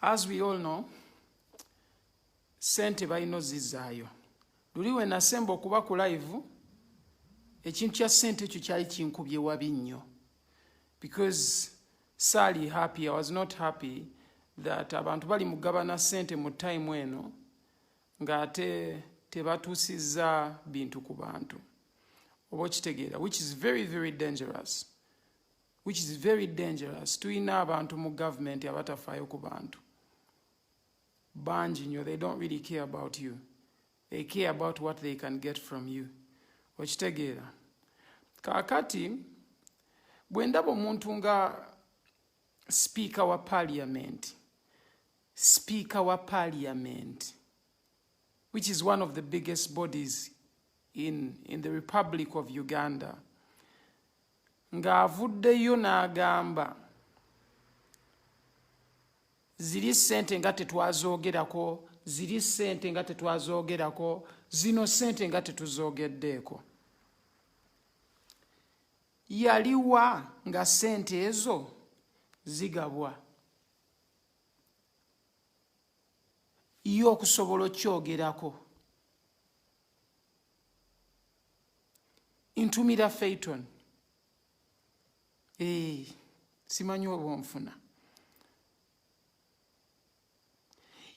As we all know, sente balina zizaayo. Luli we nasemba okuba ku live, ekintu kya sente ekyo kyali kinkubye wabi nnyo. Because saali happy, I was not happy that abantu bali mugabana sente mu time eno ng'ate tebatuusizza bintu ku bantu. Oba okitegeera, which is very, very dangerous. Which is very dangerous. Tuyina abantu mu government abatafaayo ku bantu. Bangi nnyo, they don't really care about you. They care about what they can get from you. Okitegeera. Kaakati, bwe ndaba omuntu nga Speaker wa Parliament, which is one of the biggest bodies in the Republic of Uganda, ng'avuddeyo n'agamba ziri sente nga tetwazoogerako, ziri sente nga tetwazoogerako, zino sente nga tetuzoogeddeko. Yaliwa nga sente ezo zigabwa. Yo okusobola okyogerako. Intumira Phaeton. Simanyi oba onfuna.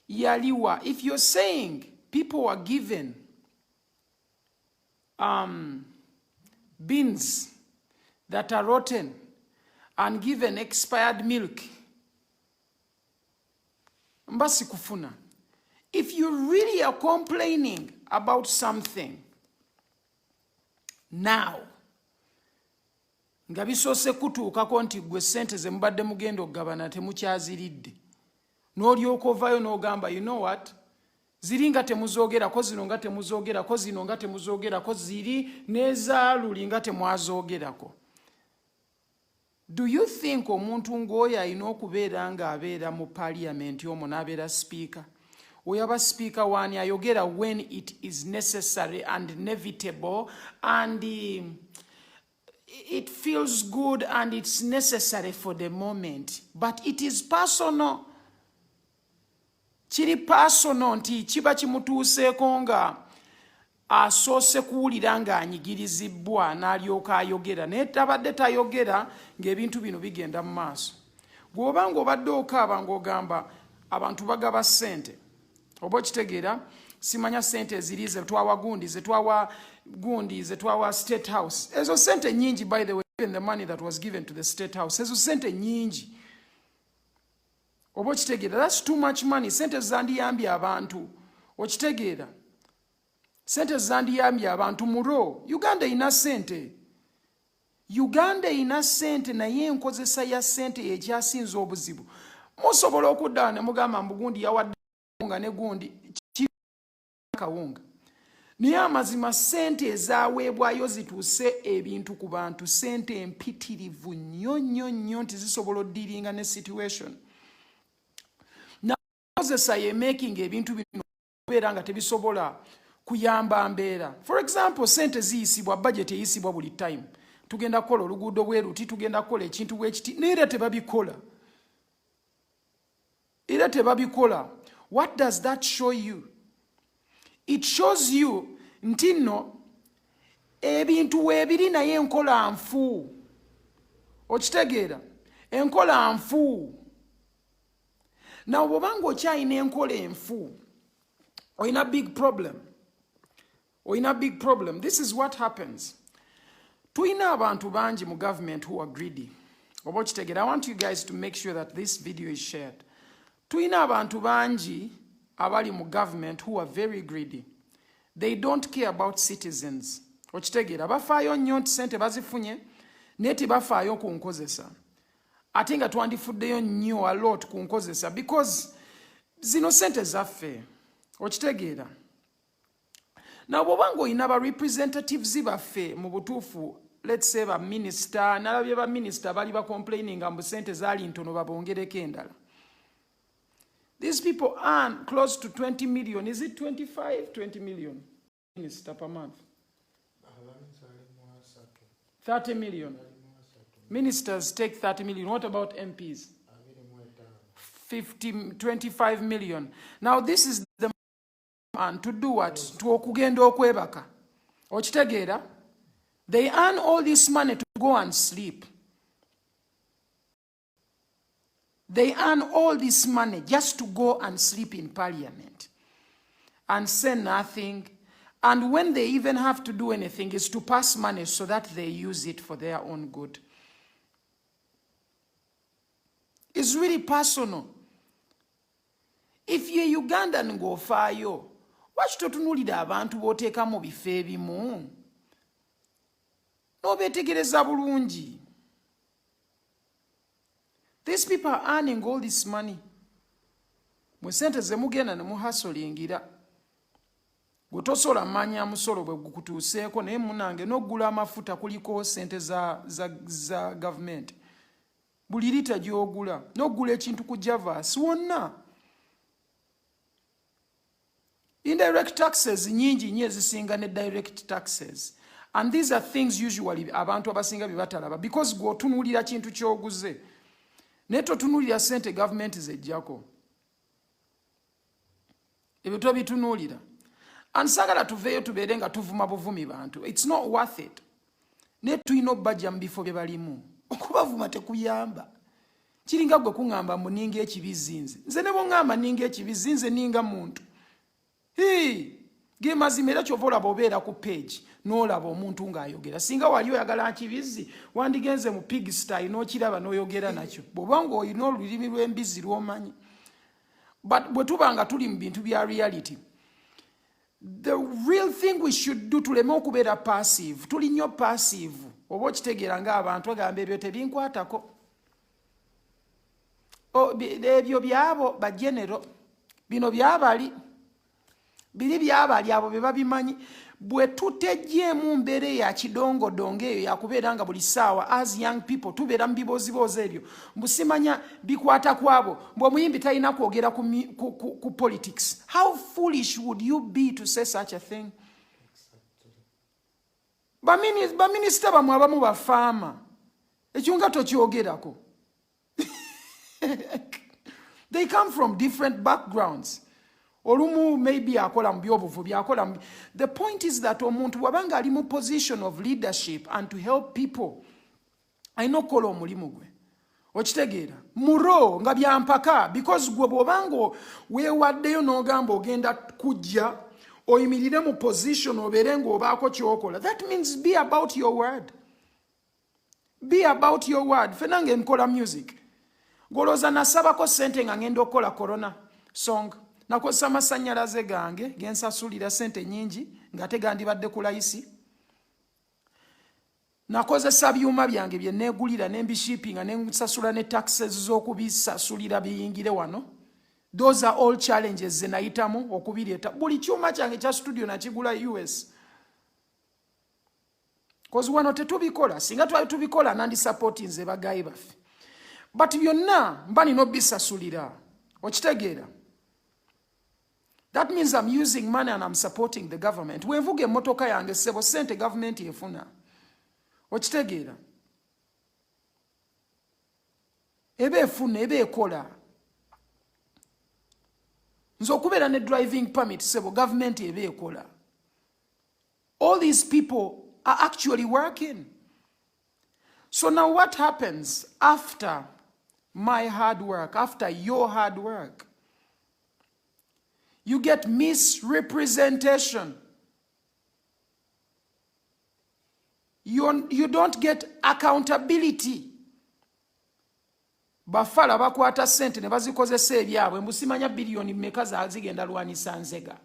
Yaliwa, if you're saying people were given beans that are rotten and given expired milk, mbasi kufuna. If you really are complaining about something now, nga bisoose kutuukako nti gwe sente ze mubadde mugenda okugabana temukyaziridde, n'olyoka ovaayo n'ogamba, you know what, ziri nga temuzoogerako, zino nga temuzoogerako, zino nga temuzoogerako, ziri n'ezaaluli nga temwazoogerako. Do you think omuntu ng'oyo alina okubeera ng'abeera mu parliament omwo n'abeera speaker? Oyaba speaker wani ayogera when it is necessary and inevitable and it feels good and it's necessary for the moment, but it is personal. Kiri personal nti kiba kimutuuseeko nga asoose kuwulira ng'anyigirizibwa n'alyoka ayogera, naye tabadde tayogera ng'ebintu bino bigenda mu maaso. Bw'oba ng'obadde okaaba ng'ogamba abantu bagaba ssente, oba okitegeera, simanya sente eziri ze twawa gundi, ze twawa State House. Ezo sente nyingi, by the way, even the money that was given to the State House, ezo sente nyingi. Oba okitegeera, that's too much money. Sente zandiyambye abantu. Okitegeera. Sente zandiyambye abantu muro. Uganda ina sente. Uganda ina sente naye enkozesa ya sente ekyasinza obuzibu. Musobola okuddawo ne mugamba mbugundi yawadde nga ne gundi kawunga. Naye amazima sente ezaweebwayo zituuse ebintu ku bantu, sente empitirivu nnyo nnyo nnyo nti zisobola oddiringa ne situation. Nakozesa ye making ebintu bino okubeera nga tebisobola kuyamba mbeera. For example, sente ziyisibwa, budget eyisibwa buli time. Tugenda kukola oluguudo bweruti, tugenda kukola ekintu bwekiti, naye tebabikola. Era tebabikola. What does that show you? It shows you nti nno ebintu weebiri naye enkola nfu. Okitegeera? Enkola nfu. Now bw'obanga okyalina enkola enfu, oyina big problem. Oyina big problem. This is what happens. Tuyina abantu bangi mu government who are greedy. Oba okitegeera? I want you guys to make sure that this video is shared. Tuyina abantu bangi abali mu government who are very greedy. They don't care about citizens. Okitegeera? Bafaayo nnyo nti sente bazifunye, naye tebafaayo ku nkozesa. Ate nga twandifuddeyo nnyo a lot ku nkozesa because zino sente zaffe. Okitegeera? Now bw'obanga oyina ba representatives baffe mu butuufu, let's say ba minister, nalabye ba minister bali ba complaining mbu sente zaali ntono babongereko endala. These people earn close to 20 million. Is it 25? 20 million minister per month. 30 million. Ministers take 30 million. What about MPs? 25 million. Now this is the man to do what? To okugenda okwebaka. Okitegeera? They earn all this money to go and sleep. They earn all this money just to go and sleep in parliament and say nothing. And when they even have to do anything, is to pass money so that they use it for their own good. It's really personal. If you're Ugandan go fayo, watch totunulira abantu boteeka mu bifo ebimu. Nobetegereza bulungi. These people are earning all this money. Mwe sente ze mugenda ne muhasolingira. Gotosola manya musolo bwe gukutuuseeko naye munange n'oggula amafuta kuliko sente za government. Buli lita gy'ogula n'oggula ekintu ku Javas wonna. Indirect taxes nyingi nnyo ezisinga ne direct taxes. And these are things usually abantu abasinga bye batalaba because gw'otunuulira kintu ky'oguze. Naye totunuulira sente government zejjako. Ebyo tobitunuulira. And sagala tuveeyo tubeere nga tuvuma buvumi bantu. It's not worth it. Ne tulina obbajja mu bifo bye balimu. Okubavuma tekuyamba. Kiringa gwe kuŋŋamba mbu ninga ekibizi nze. Nze ne bw'oŋŋamba ninga ekibizi nze ninga muntu. Ge mazima era kyova olaba obeera ku page n'olaba omuntu ng'ayogera. Singa wali oyagala nkibizi wandigenze mu pigsty n'okiraba n'oyogera nakyo. Bw'oba ng'olina olulimi lw'embizi lw'omanyi. But bwe tuba nga tuli mu bintu bya reality, the real thing we should do tuleme okubeera passive. Tuli nnyo passive. Oba okitegeera ng'abantu agamba ebyo tebinkwatako. Ebyo byabo bajenero. Bino byabali. Biri byabali abo be babimanyi. Bwe tutejjeemu mbeera ya kidongodongo eyo yakubeera nga buli ssaawa as young people tubeera mu biboozibozi ebyo. Mbusimanya bikwata kwabo. Mbw'omuyimbi talina kwogera ku politics. How foolish would you be to say such a thing? Baminisita bamwe abamu bafaama. Ekyo nga tokyogerako. They come from different backgrounds. Olumu maybe akola mu byobuvubi akola mu. The point is that omuntu wabanga ali mu position of leadership and to help people. Ayina okukola omulimu gwe. Okitegeera. Muro nga byampaka because gwe bw'obanga weewaddeyo n'ogamba ogenda kujja oyimirire mu position obeere ng'obaako ky'okola. That means be about your word. Be about your word. Fena nkola music. Goloza nasabako sente nga ngenda okukola corona song. Nakozesa amasannyalaze gange gensasulira sente nyingi nga tegandibadde ku layisi. Nakozesa byuma byange bye neegulira n'embishipinga n'ensasula ne taxes z'okubisasulira biyingire wano. Those are all challenges ze nayitamu okubireeta. Buli kyuma kyange kya studio nakigula US. Because wano tetubikola. Singa twali tubikola nandi supporting ze bagayi baffe. But byonna mba nina obisasulira. Okitegeera. That means I'm using money and I'm supporting the government. Wenvuga emmotoka yange sebo sente government efuna. Okitegeera. Ebe efuna, ebe ekola. Nze okubeera ne driving permit sebo government ebe ekola. All these people are actually working. So now what happens after my hard work, after your hard work? You get misrepresentation. You don't get accountability. Bafala bakwata sente ne bazikozesa ebyabwe mbusimanya biliyoni mmeka zigenda lwanisa nzega.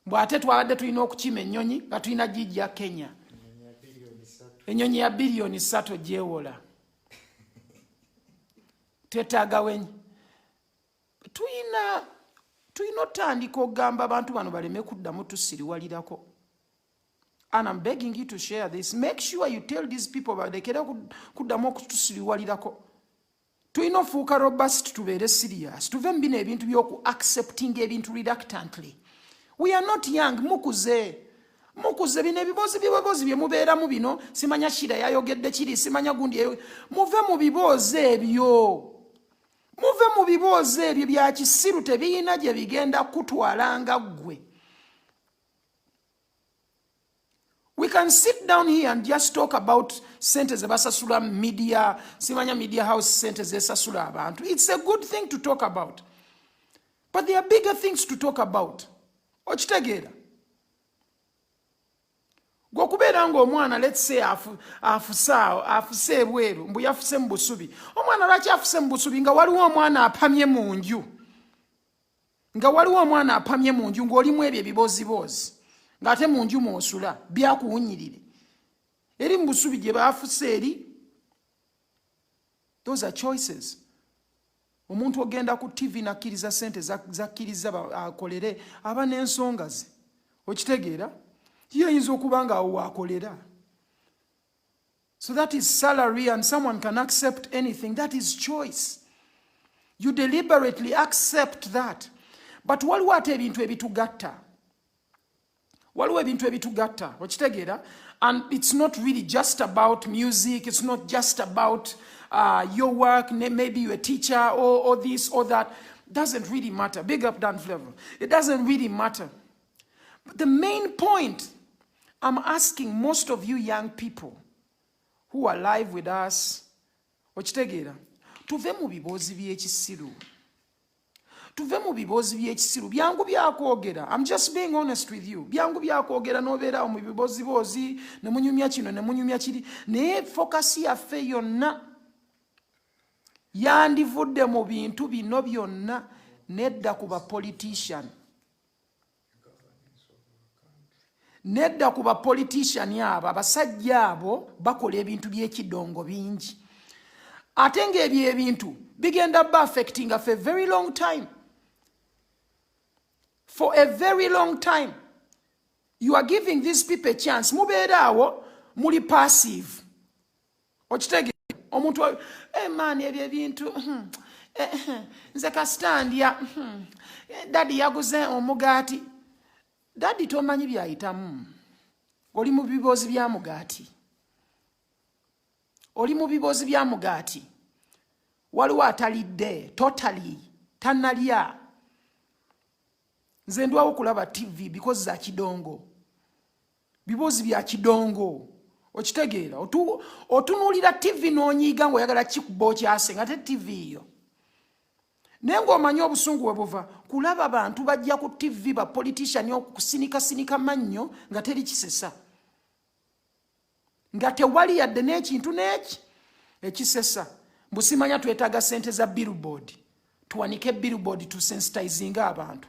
Bw'ate twabadde tulina okukima ennyonyi nga tulina gijja Kenya. Ennyonyi ya biliyoni 3 gyewola. Twetaaga wenyi. Tulina otandika okugamba abantu bano baleme kuddamu tusiriwalirako. And I'm begging you to share this. Make sure you tell these people balekere kuddamu okutusiriwalirako. Tulina ofuuka robust tubeere serious. Tuve mu bino ebintu by'oku accepting ebintu reluctantly. We are not young. Mukuze bino ebibozi bye mubeeramu bino. Simanya Shira yayogedde kiri. Simanya gundi muve mu bibozi ebyo. Muve mu biboozi ebyo bya kisiru tebiyina gye bigenda kutwalanga ggwe. We can sit down here and just talk about sente ze basasula media, simanya media house sente ze sasula abantu. It's a good thing to talk about. But there are bigger things to talk about. Okitegeera. Gokubeera ng'omwana, let's say afuse ebweru, mbu yafuse mu busubi. Omwana lwaki afuse mu busubi nga waliwo omwana apamye mu nju. Nga waliwo omwana apamye mu nju ng'olimu ebyo ebiboozibozi. Ng'ate mu nju mw'osula byakuwunyirire. Eri mu busubi gye baafuse eri. Those are choices. Omuntu ogenda ku TV nakkiriza sente zakkiriza akolere aba n'ensonga ze. Okitegeera? Ye ayinza okuba nga awo waakolera. So that is salary and someone can accept anything. That is choice. You deliberately accept that. But waliwo ate ebintu ebitugatta. Waliwo ebintu ebitugatta. Okitegeera? And it's not really just about music. It's not just about your work. Maybe you're a teacher or this or that. Doesn't really matter. Big up Dan Flavor. It doesn't really matter. But the main point I'm asking most of you young people who are live with us, okitegeera, tuve mu biboozi by'ekisiru. Tuve mu biboozi by'ekisiru. Byangu byakwogera. I'm just being honest with you. Byangu byakwogera n'obeera mu biboozi ne munyumya kino ne munyumya kiri. Naye focus yaffe yonna yandivudde mu bintu bino byonna nedda ku ba politician. Nedda ku ba politician abo, abasajja abo bakola ebintu by'ekidongo bingi. Ate ng'ebyo ebintu bigenda ba affecting for a very long time. For a very long time. You are giving these people a chance. Mubeera awo muli passive. Okitegeera? Omuntu man ebyo ebintu nze kastandya daddy yaguze omugaati. Daddy tomanyi byayitamu. Oli mu biboozi bya mugaati. Oli mu biboozi bya mugaati. Waliwo atalidde, totally, tannalya. Nze ndwawo kulaba TV because za kidongo. Biboozi bya kidongo. Okitegeera? Otunuulira TV n'onyiiga ng'oyagala kikubo kyase nga te TV yo. Naye ng'omanyi obusungu we buva kulaba bantu bajja ku TV ba politician okusinika mannyo nga teri kisesa. Nga tewali yadde n'ekintu n'eki ekisesa. Mbusimanya twetaaga sente za billboard. Tuwanike billboard to sensitizing abantu.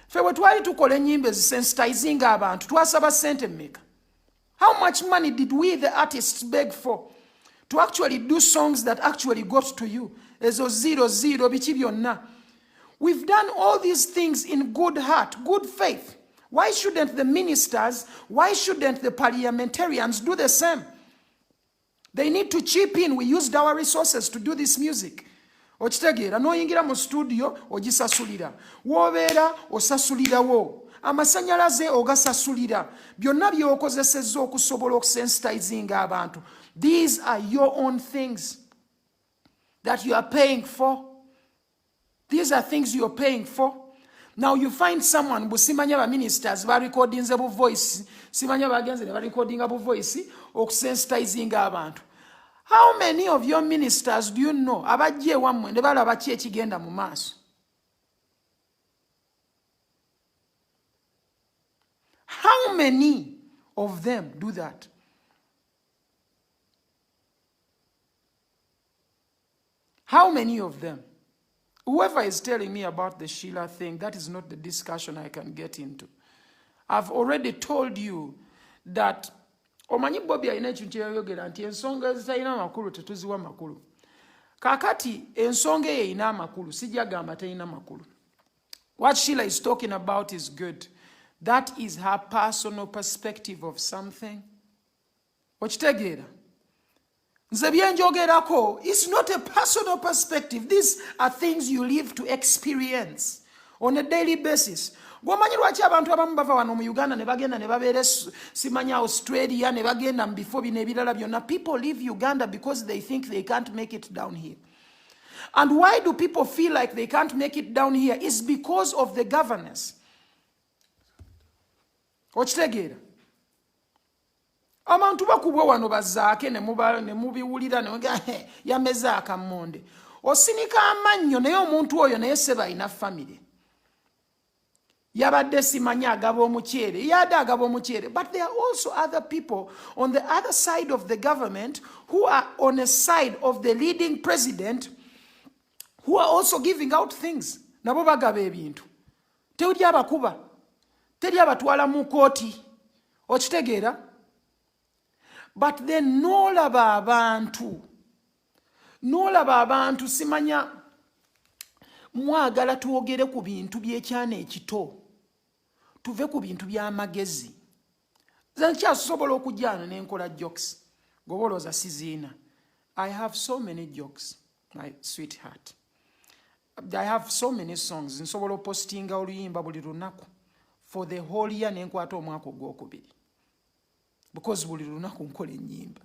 Ffe bwe twali tukola ennyimba ezisensitizing abantu twasaba sente mmeka? How much money did we the artists beg for to actually do songs that actually got to you? Ezo 00 biki byonna. We've done all these things in good heart, good faith. Why shouldn't the ministers, why shouldn't the parliamentarians do the same? They need to chip in. We used our resources to do this music. Okitegeera, n'oyingira mu studio ogisasulira. W'obeera osasulirawo. Amasanyalaze ogasasulira. Byonna by'okozesezza okusobola okusensitizing abantu. These are your own things that you are paying for. These are things you are paying for. Now you find someone, busimanya ba ministers ba recording bu voice, simanya bagenze ne ba recording bu voice okusensitizing abantu. How many of your ministers do you know abajje wamwe ne balaba ki ekigenda mu maaso? How many of them do that? How many of them? Whoever is telling me about the Sheila thing, that is not the discussion I can get into. I've already told you that omanyi Bobi alina ekintu kyeyayogera nti ensonga ezitalina amakulu tetuziwa amakulu. Kakati ensonga eyo erina amakulu, sijagamba terina amakulu. What Sheila is talking about is good. That is her personal perspective of something. Okitegeera? Nze byenjogerako, it's not a personal perspective. These are things you live to experience on a daily basis. Gwomanyi lwaki abantu abamu bava wano mu Uganda ne bagenda ne babeera simanya Australia ne bagenda mu bifo bino ebirala byonna. People leave Uganda because they think they can't make it down here. And why do people feel like they can't make it down here? It's because of the governance. Okitegeera? Abantu bakubwa wano bazaake ne mubiwulira ne yameze akammonde. Osinika amannyo naye omuntu oyo naye seba alina family. Yabadde simanya agaba omukyere. Yadde agaba omukyere. But there are also other people on the other side of the government who are on a side of the leading president who are also giving out things. Nabo bagaba ebintu. Tewuli abakuba. Teri abatwala mu kooti. Okitegeera? But then n'olaba abantu simanya mwagala tuogere ku bintu by'ekyana ekito. Tuve ku bintu by'amagezi. Nkyasobola okujjana n'enkola jokes. Gobolooza siziina. I have so many jokes, my sweetheart. I have so many songs. Nsobola opostinga oluyimba buli lunaku for the whole year n'enkwata omwaka ogwokubiri. Because buli lunaku nkola ennyimba.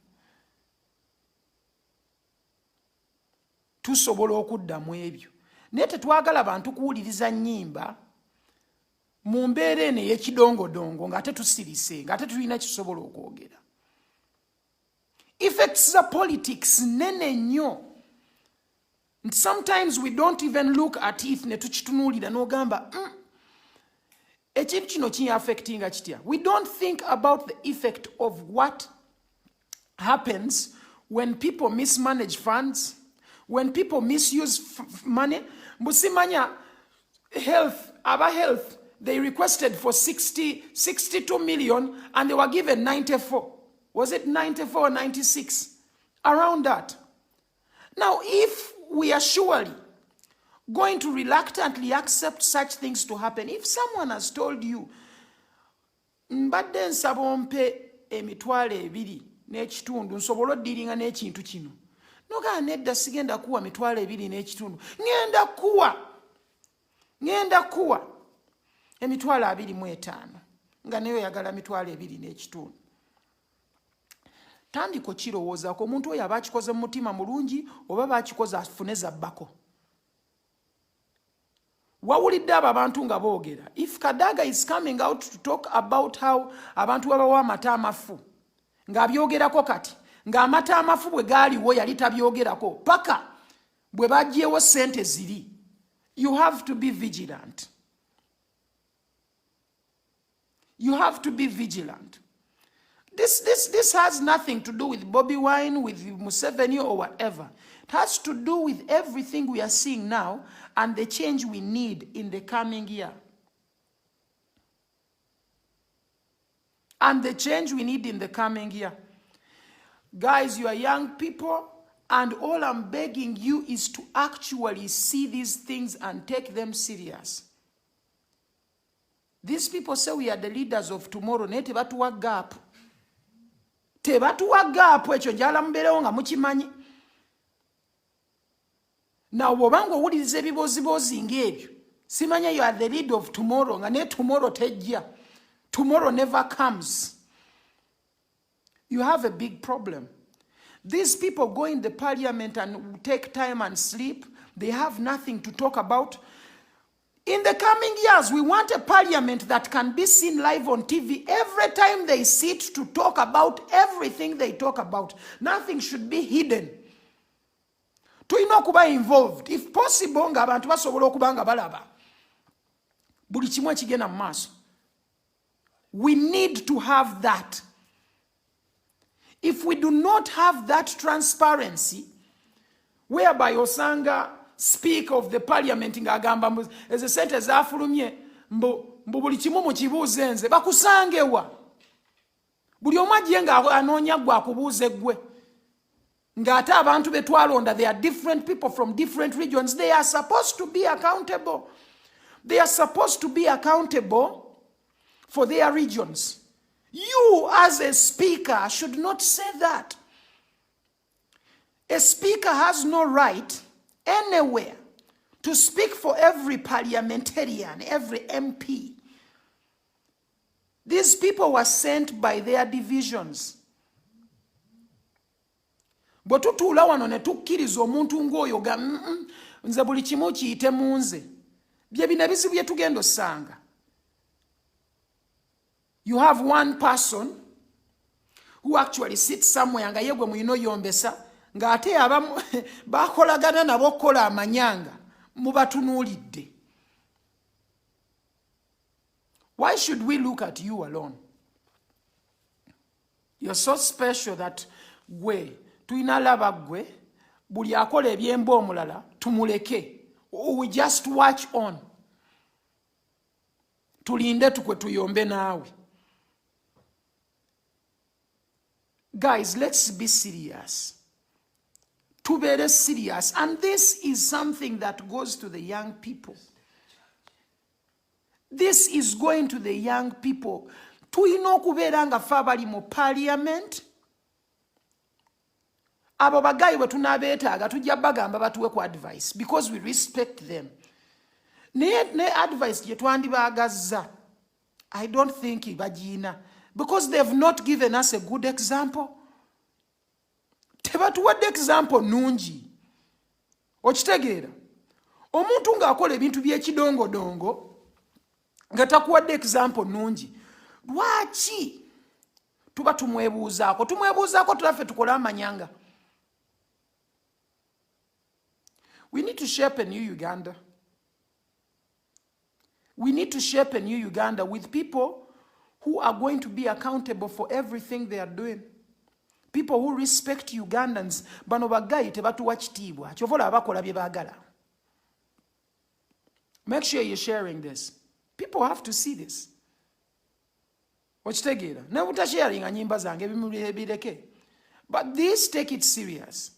Tusobola okuddamu ebyo. Naye tetwagala abantu kuwuliriza nnyimba mu mbeera eno ey'ekidongodongo ng'ate tusirise, ng'ate tulina kisobola okwogera. Effects za politics nene nnyo. Sometimes we don't even look at it ne tukitunuulira n'ogamba ekintu kino kinyaffectinga kitya. We don't think about the effect of what happens when people mismanage funds, when people misuse money. Musimanya health, they requested for 62 million and they were given 94. Was it 94 or 96? Around that. Now, if we are surely going to reluctantly accept such things to happen, if someone has told you, mbadde nsaba ompe emitwalo ebiri n'ekitundu nsobola oddiringa n'ekintu kino, nogaa nedda sigenda kuwa mitwalo ebiri n'ekitundu, ngenda kuwa emitwalo 25 nga nayo yagala mitwalo ebiri n'ekitundu. Tandiko kirowoozaako omuntu oyo aba akikoze mu mutima mulungi oba bakikoze afune zabbako. Wawulidde abo abantu nga boogera. If Kadaga is coming out to talk about how abantu babawa amata amafu ng'abyogerako kati ng'amata amafu bwe gaaliwo yali tabyogerako paka bwe baggyewo ssente ziri. You have to be vigilant. You have to be vigilant. This has nothing to do with Bobiwine, with Museveni or whatever. It has to do with everything we are seeing now and the change we need in the coming year. And the change we need in the coming year. Guys, you are young people, and all I'm begging you is to actually see these things and take them serious. These people say we are the leaders of tomorrow. Ne tebatuwa gap. Tebatuwa gap ekyo njala mberewo nga mukimanyi. Now bw'obanga owuliriza ebiboozibozi ng'ebyo, simanya you are the leader of tomorrow nga ne tomorrow tejja. Tomorrow never comes. You have a big problem. These people go in the parliament and take time and sleep. They have nothing to talk about. In the coming years, we want a parliament that can be seen live on TV every time they sit to talk about everything they talk about. Nothing should be hidden. Tulina okuba involved. If possible, nga abantu basobola okuba nga balaba. Buli kimu ekigenda mu maaso. We need to have that. If we do not have that transparency, whereby osanga speak of the parliament ng'agamba ezo sente zaafulumye mbu buli kimu mu kibuuze nze bakusangewa. Buli omu ajje ng'anoonya gwe akubuuze gwe. Ng'ate abantu be twalonda, they are different people from different regions. They are supposed to be accountable. They are supposed to be accountable for their regions. You as a speaker should not say that. A speaker has no right anywhere to speak for every parliamentarian, every MP. These people were sent by their divisions. bwe tutuula wano ne tukkiriza omuntu ng'oyo ga nze buli kimu kiyite mu nze bye bino ebizibu bye tugenda osanga. You have one person who actually sits somewhere nga yegwe muyino yombesa nga ate abamu bakolagana nabo kola amanyanga mubatunuulidde. Why should we look at you alone? You're so special that gwe tuina laba gwe buli akola ebyembo omulala tumuleke. We just watch on. Tulinde tukwe tuyombe naawe. Guys, let's be serious. To be serious. And this is something that goes to the young people. This is going to the young people. Tuyina okubeera nga ffe abali mu parliament. Abo bagayi bwe tunaabeetaaga tujja bagamba batuwe ku advice because we respect them. Ne advice gye twandibaagazza, I don't think bagiina because they've not given us a good example. Tebatuwadde example nungi. Okitegeera? Omuntu ng'akola ebintu by'ekidongodongo nga takuwadde example nungi. Lwaki? Tuba tumwebuuzaako. Tumwebuuzaako tulaffe tukole amanyanga. We need to shape a new Uganda. We need to shape a new Uganda with people who are going to be accountable for everything they are doing. People who respect Ugandans. Bano bagayi tebatuwa kitiibwa. Kyovola bakola bye baagala. Make sure you're sharing this. People have to see this. Okitegeera? Ne butasharinga nyimba zange bireke. But this, take it serious.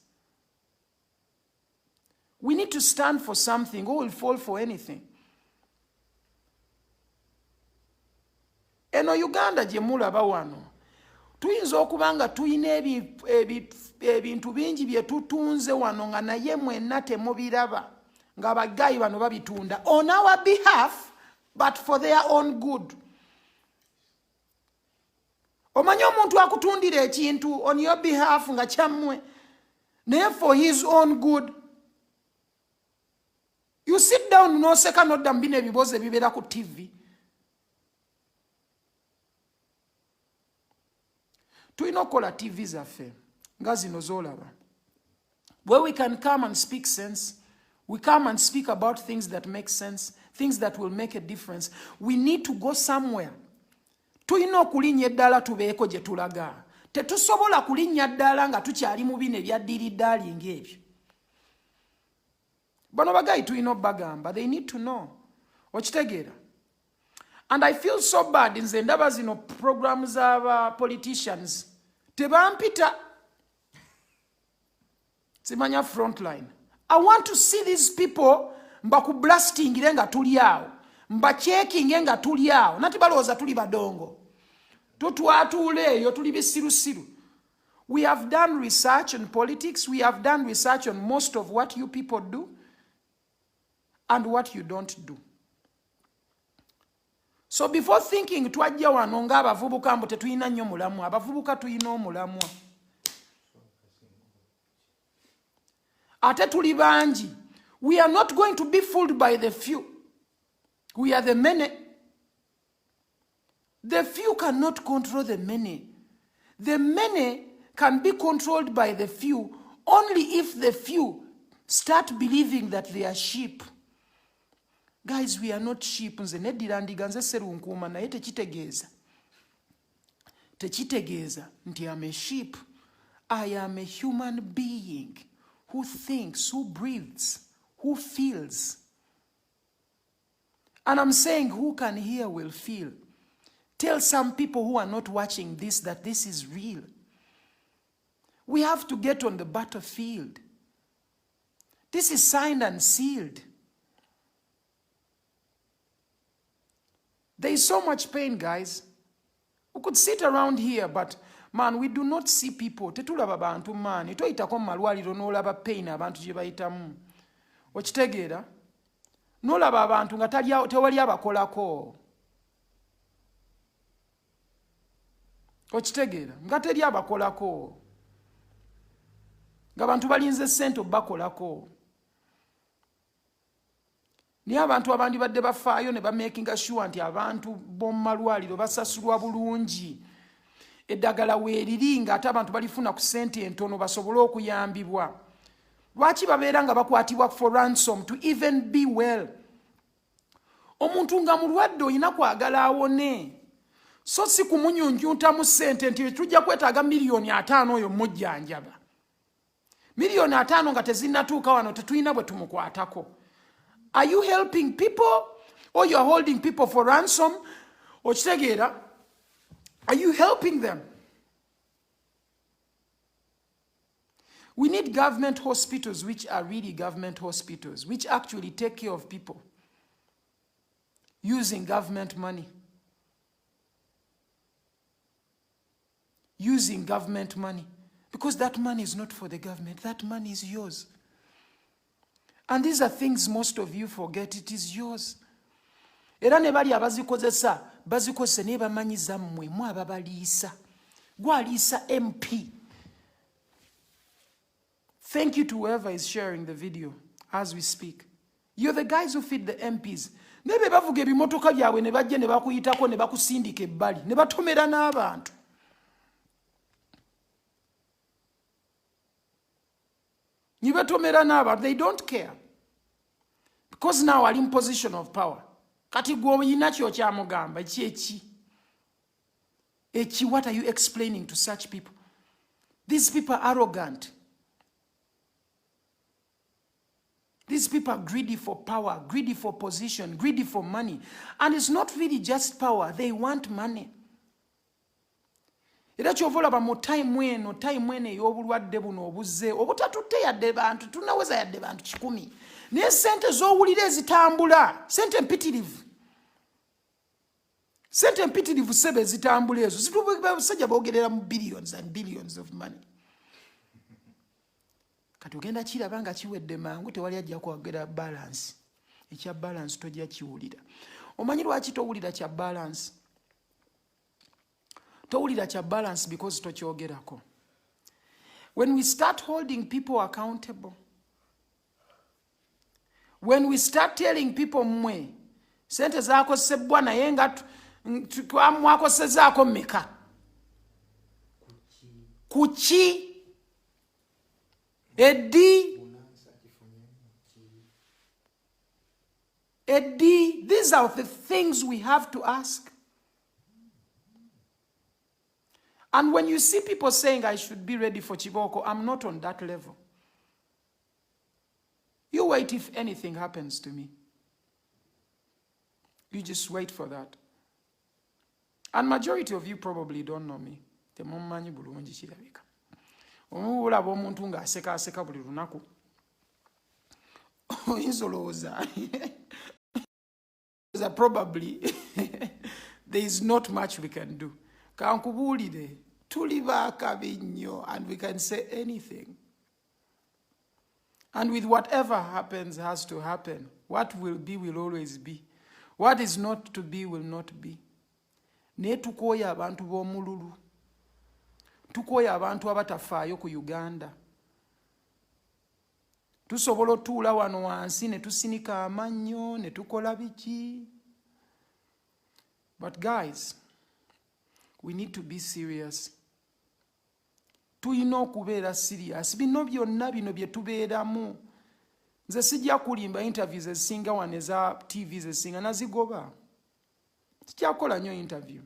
We need to stand for something or will fall for anything. Eno Uganda gye mulaba wano. Tuyinza okuba nga tuyina ebintu bingi bye tutunze wano nga naye mwenna temubiraba nga abagayi bano babitunda on our behalf but for their own good. Omanyi omuntu akutundira ekintu on your behalf nga kyammwe naye for his own good. You sit down n'oseka n'odda mu bino ebibuuzo ebibeera ku TV. Tuyina okukola TV zaffe nga zino z'olaba, where we can come and speak sense. We come and speak about things that make sense, things that will make a difference. We need to go somewhere. Tuyina okulinnya eddala tubeeko gye tulaga. Tetusobola kulinnya ddala nga tukyali mu bino ebyaddiriddaali ng'ebyo. Bano bagayi tuyina obbagamba. They need to know. Okitegeera? And I feel so bad in ndaba zino programs of politicians. Tebampita. Simanya frontline. I want to see these people mbaku blasting nga tuli awo. Mba checking nga tuli awo. Nati balowooza tuli badongo. Tutwatuule eyo tuli bisirusiru. We have done research on politics. We have done research on most of what you people do and what you don't do. So before thinking twajja wano nga abavubuka mbu tetuyina nnyo mulamwa, abavubuka tuyina omulamwa. Ate tuli bangi. We are not going to be fooled by the few. We are the many. The few cannot control the many. The many can be controlled by the few only if the few start believing that they are sheep. Guys, we are not sheep. Nze neddira ndiga nze serunkuuma naye tekitegeeza. Tekitegeeza nti I'm a sheep. I am a human being who thinks, who breathes, who feels. And I'm saying who can hear will feel. Tell some people who are not watching this that this is real. We have to get on the battlefield. This is signed and sealed. There is so much pain, guys. We could sit around here, but man, we do not see people. Tetulaba bantu man. Toyitako mu malwaliro n'olaba pain abantu gye bayitamu. Okitegeera? N'olaba abantu nga tewali abakolako. Okitegeera? Nga teri abakolako. nga bantu balinze ssente obakolako. Niye abantu abandi badde bafaayo ne bamakinga sure nti abantu b'omu malwaliro basasulwa bulungi. Eddagala weeriri ng'ate abantu balifuna ku ssente entono basobole okuyambibwa. Lwaki babeera nga bakwatibwa for ransom to even be well? Omuntu nga mulwadde olina kwagala awone. So si kumunyunjuntamu ssente nti tujja kwetaaga miliyoni 5 oyo mujjanjaba. Miliyoni 5 nga tezinnatuuka wano tetulina bwe tumukwatako. Are you helping people or you are holding people for ransom? Okitegeera? Are you helping them? We need government hospitals which are really government hospitals, which actually take care of people using government money. Using government money. Because that money is not for the government. That money is yours. And these are things most of you forget. It is yours. Era ne bali abazikozesa bazikozese ne bamanyiza mmwe mu ababaliisa. Gwaliisa MP. Thank you to whoever is sharing the video as we speak. You're the guys who feed the MPs. Nebe bavuga ebimotoka byabwe ne bajje ne bakuyitako ne bakusindika ebbali ne batomera n'abantu. They don't care. Because now are in position of power. Kati gw'oyina kyo kyamugamba eki. What are you explaining to such people? These people are arrogant. These people are greedy for power, greedy for position, greedy for money. And it's not really just power. They want money. Era kyovolaba mu time eno ey'obulwadde buno obuzze obutatutte yadde bantu tunaweza yadde bantu 100 naye ssente z'owulira ezitambula ssente mpitirivu sebe ezitambula ezo zitubasajja boogerera mu billions and billions of money. Kati ogenda kiraba nga kiwedde mangu tewali ajja kwogera balance. Ekya balance tojja kiwulira. Omanyi lwaki towulira kya balance? Towulira kya balance because tokyogerako. When we start holding people accountable, when we start telling people mwe sente zaakosebwa naye nga mwakosezaako mmeka kuki Eddi, these are the things we have to ask. And when you see people saying I should be ready for Chiboko, I'm not on that level. You wait if anything happens to me. You just wait for that. And majority of you probably don't know me. Temumanyi bulungi kirabika. Olaba omuntu ng'aseka buli lunaku. Oyinza probably there is not much we can do. Kankubuulire tuli baakabi nnyo and we can say anything. And with whatever happens has to happen. What will be will always be. What is not to be will not be. Naye tukooya abantu b'omululu. Tukooya abantu abatafaayo ku Uganda. Tusobola otuula wano wansi ne tusinika amannyo ne tukola biki. But guys, we need to be serious. Tuyina okubeera serious. Bino byonna bino bye tubeeramu. Nze sijja kulimba interviews ezisinga wano eza TVs ezisinga nazigoba. Sijja kukola nnyo interview.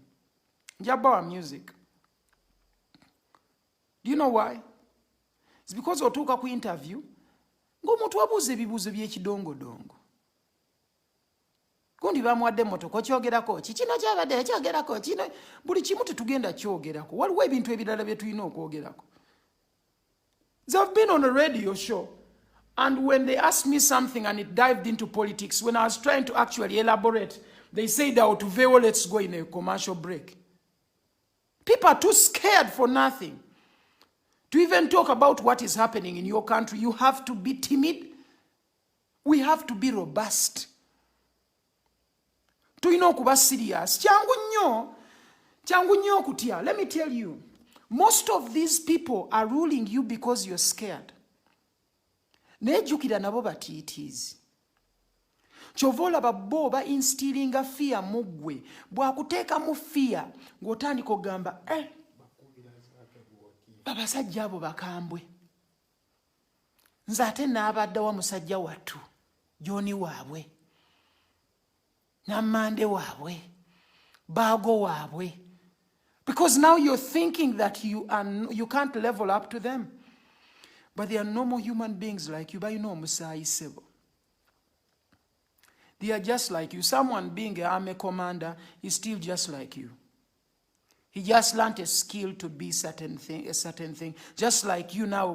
Njja bawa music. Do you know why? It's because otuuka ku interview ng'omuntu wabuuza ebibuuzo by'ekidongodongo. Gundi bamuwadde emmotoka okyogerako ki kino kyabadde ekyogerako kino buli kimu tetugenda kyogerako. Waliwo ebintu ebirala bye tulina okwogerako. They've been on a radio show and when they asked me something and it dived into politics, when I was trying to actually elaborate, they said, Veo, let's go in a commercial break. People are too scared for nothing. To even talk about what is happening in your country, you have to be timid. We have to be robust. Tulina okuba serious. Kyangu nnyo okutya. Let me tell you, most of these people are ruling you because you're scared. nejjukira nabo batiitiizi. Kyova olaba bo ba instillinga fear mu ggwe. Bw'akuteeka mu fear ng'otandika ogamba abasajja abo bakambwe. Nze ate n'abaddawa musajja wattu Joni waabwe, Namande waabwe, Bago waabwe. Because now you're thinking that you can't level up to them. But they are normal human beings like you. But you know, Musai Sebo. They are just like you. Someone being an army commander is still just like you. He just learned a skill to be a certain thing. Just like you now,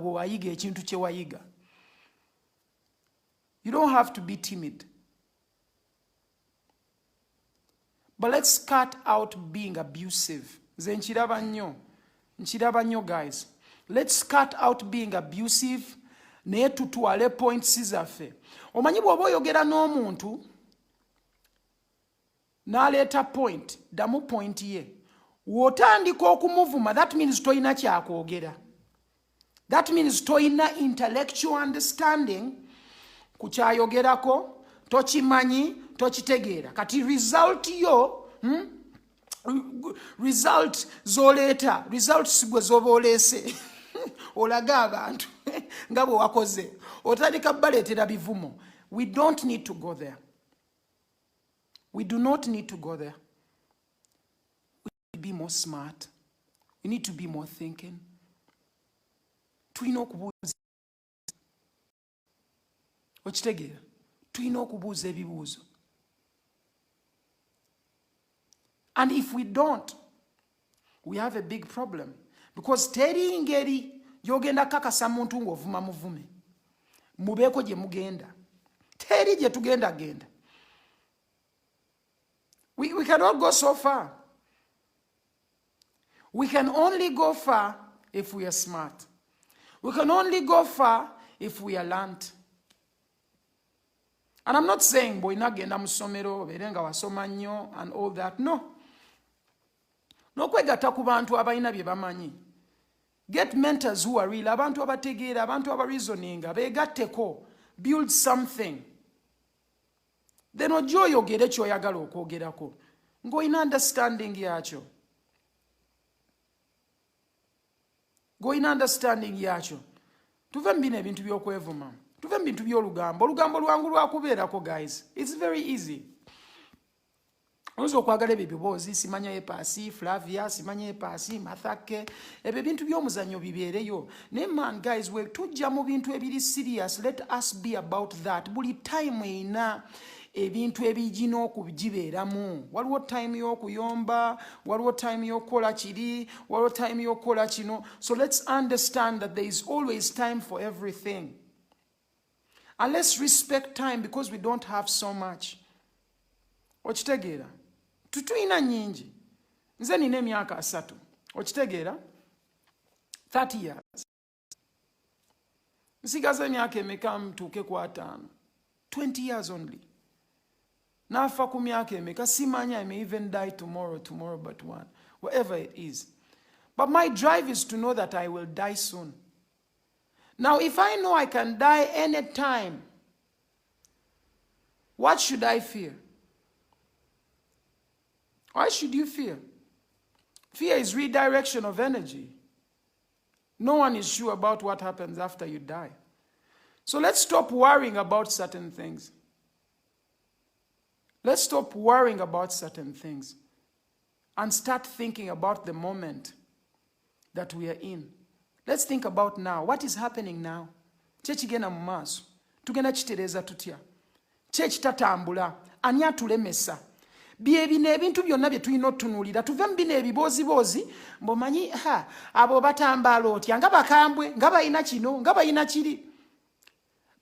you don't have to be timid. But let's cut out being abusive. Nchiraba nnyo, guys. Let's cut out being abusive. Naye tutwale points zaffe. Omanyi bw'oba oyogera n'omuntu n'aleeta point, damu point ye. Wotandika okumuvuma, that means toyina kyakwogera. That means toyina intellectual understanding ku kyayogerako, tokimanyi, tokitegeera. Kati result yo, result zoleeta, result sigwe zoba oleese. Olaga abantu nga bwe wakoze. Otandika baleetera bivumo. We don't need to go there. We do not need to go there. We need to be more smart. We need to be more thinking. Tulina okubuuza. Okitegeera? Tulina okubuuza ebibuuzo. And if we don't, we have a big problem. Because teri Engeri yogenda kakasa muntu ng'ovuma muvume. Mubeeko gye mugenda. Teri gye tugenda genda. We cannot go so far. We can only go far if we are smart. We can only go far if we are learned. And I'm not saying boyina genda mu ssomero berenga wasoma nnyo and all that. No. N'okwegatta ku bantu abalina bye bamanyi. Get mentors who are real. Abantu abategeera, abantu abareasoninga, beegatteko. Build something. Then ojja oyogere ky'oyagala okwogerako. Ng'olina understanding yakyo. Ng'olina understanding yakyo. Tuve mu bino ebintu by'okwevuma. Tuve mu bintu by'olugambo. Olugambo lwangu lwakubeerako, guys. It's very easy. Oyinza okwagala ebyo biboozi, simanya Epasi, Flavia, simanya Epasi, Mathake, ebyo bintu by'omuzannyo bibeereyo. Naye man, guys, we tujja mu bintu ebiri serious, let us be about that. Buli time eyina ebintu ebigina okugibeeramu. Waliwo time y'okuyomba, waliwo time y'okukola kiri, waliwo time y'okukola kino. So let's understand that there is always time for everything. And let's respect time because we don't have so much. Okitegeera? Tutuyina nyingi. Nze nina emyaka 3. Okitegeera? 30 years. Nsigaza emyaka emeka mtuuke ku 5. 20 years only. Nafa ku myaka emeka simanya, I may even die tomorrow but one. Whatever it is. But my drive is to know that I will die soon. Now, if I know I can die any time, what should I fear? Why should you fear? Fear is redirection of energy. No one is sure about what happens after you die. So let's stop worrying about certain things. Let's stop worrying about certain things and start thinking about the moment that we are in. Let's think about now. What is happening now? Kyekigenda mu maaso. Tugenda kitereeza tutya? Kyekitatambula. Ani atulemesa? Byebino ebintu byonna bye tulina otunuulira. Tuve mu bino ebiboozi mb'omanyi abo batambaala otya nga bakambwe nga balina kino nga balina kiri.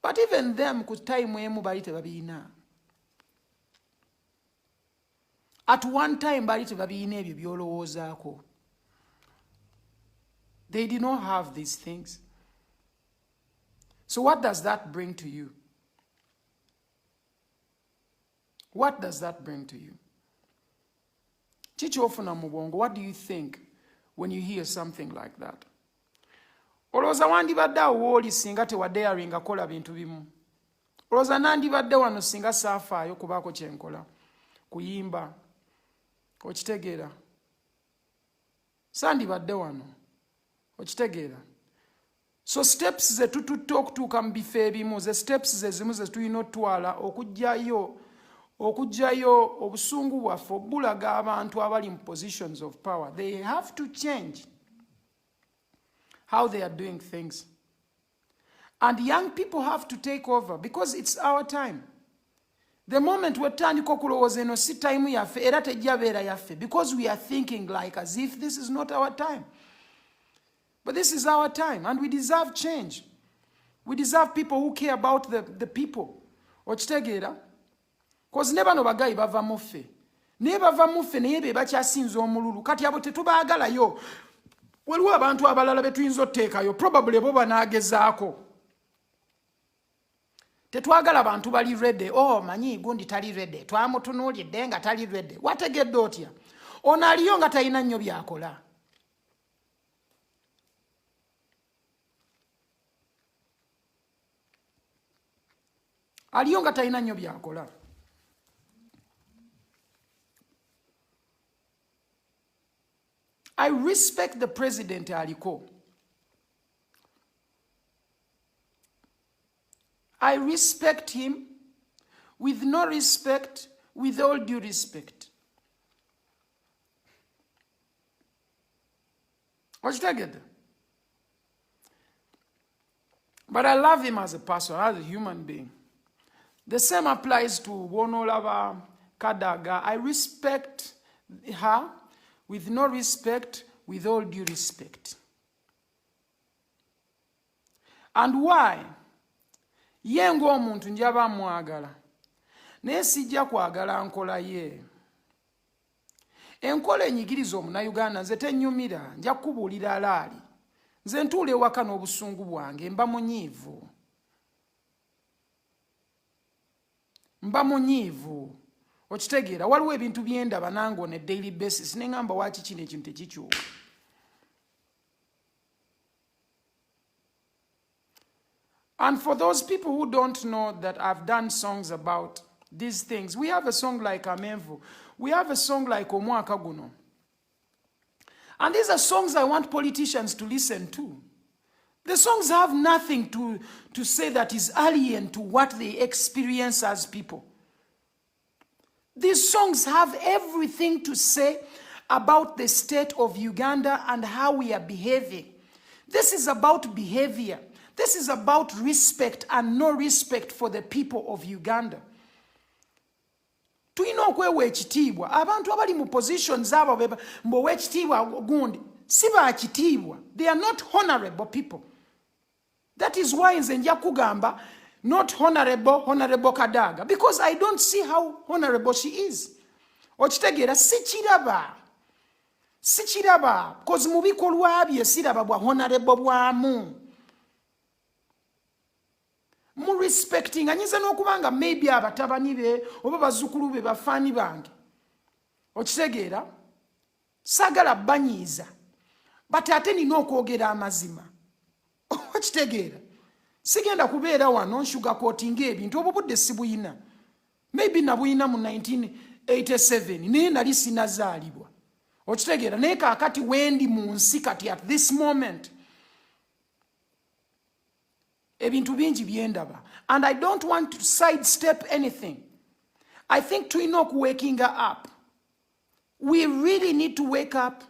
But even them ku time emu bali tebabirina. At one time bali tebabirina ebyo by'olowoozaako. They did not have these things. So what does that bring to you? What does that bring to you? Chichofuna Muwonge, what do you think when you hear something like that? olowooza wandibadde awo wooli singa tewadeyaringa kola bintu bimu. Olowooza nandibadde wano singa saafaayo kubaako kyenkola kuyimba. Okitegeera? Sandibadde wano. Okitegeera? So steps ze tututte okutuuka mu bifo ebimu, ze steps ze zimu ze tulina otwala okugyayo obusungu bwaffe obulaga abantu abali mu positions of power. They have to change how they are doing things. And young people have to take over because it's our time. The moment we're turning kokulowooza eno si time yaffe era tejja beera yaffe because we are thinking like as if this is not our time. But this is our time and we deserve change. We deserve people who care about the people. Okitegeera? Because ne bano bagayi bava muffe. Naye bava muffe naye be bakyasinza omululu. Kati abo tetubaagalayo. Waliwo abantu abalala be tuyinza otteekayo. Probably bo banaagezaako. Tetwagala bantu bali ready. Oh, manyi gundi tali ready. Twamutunuulidde nga tali ready. Wategedde otya? Ono aliyo nga talina nnyo byakola. Aliyo nga talina nnyo byakola. I respect the president aliko. I respect him with no respect, with all due respect. Okitegeedde? But I love him as a person, as a human being. The same applies to Wonolaba Kadaga. I respect her with no respect, with all due respect. And why? Ye ng'omuntu njaba mwagala. Naye sijja kwagala nkola ye. Enkola enyigiriza Omunnayuganda nze tennyumira, nja kukubuulira alaali. Nze ntuula ewaka n'obusungu bwange, mba munyiivu. Mba munyiivu. Okitegeera, waliwo ebintu byendaba nange on a daily basis ne ngamba waaki kino ekintu tekikyuka. And for those people who don't know that I've done songs about these things, we have a song like Amenvu. We have a song like Omwaka Guno. And these are songs I want politicians to listen to. The songs have nothing to say that is alien to what they experience as people. These songs have everything to say about the state of Uganda and how we are behaving. This is about behavior. This is about respect and no respect for the people of Uganda. Tulina okwewa ekitiibwa. Abantu abali mu positions abo mbowa ekitiibwa gundi si ba kitiibwa. They are not honorable people. That is why nze nja kugamba not honorable Kadaga, because I don't see how honorable she is. Okitegeera sikiraba. Because mu bikolwa bye siraba bwa honorable bwamu. Mu respecting anyiza n'okubanga maybe abatabani be oba bazzukulu be bafaani bange. Okitegeera? Sagala banyiiza. But ate nina okwogera amazima. Okitegeera? Sigenda kubeera wano nsugarcoating ebintu obwo budde sibuyina. Maybe nabuyina mu 1987 naye nali sinazaalibwa. Okitegeera? Naye kaakati wendi mu nsi kati at this moment. Ebintu bingi byendaba. And I don't want to sidestep anything. I think tulina okuwakinga up. We really need to wake up.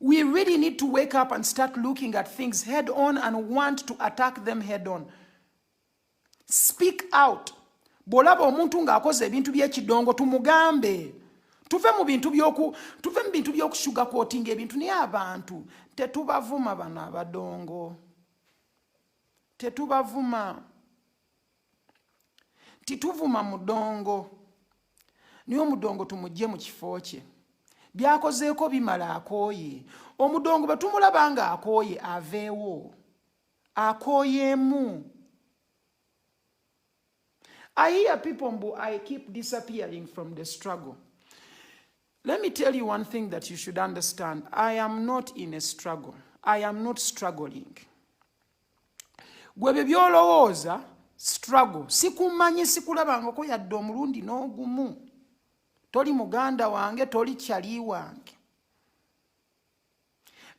We really need to wake up and start looking at things head on and want to attack them head on. Speak out. Bolaba omuntu ng'akoze ebintu by'ekidongo tumugambe. Tuve mu bintu by'okusugarcoating ebintu naye abantu tetubavuma bano abadongo. Tetubavuma. Tituvuma mudongo. Niyo omudongo tumugye mu kifo kye. Byakozeeko bimala akooye. Omudongo batumulaba nga akooye aveewo. Akooyemu. I hear people I keep disappearing from the struggle. Let me tell you one thing that you should understand. I am not in a struggle. I am not struggling. Gwe byolowooza struggle. Sikumanyi sikulabangako yadde omulundi n'ogumu. Toli muganda wange, toli kyali wange.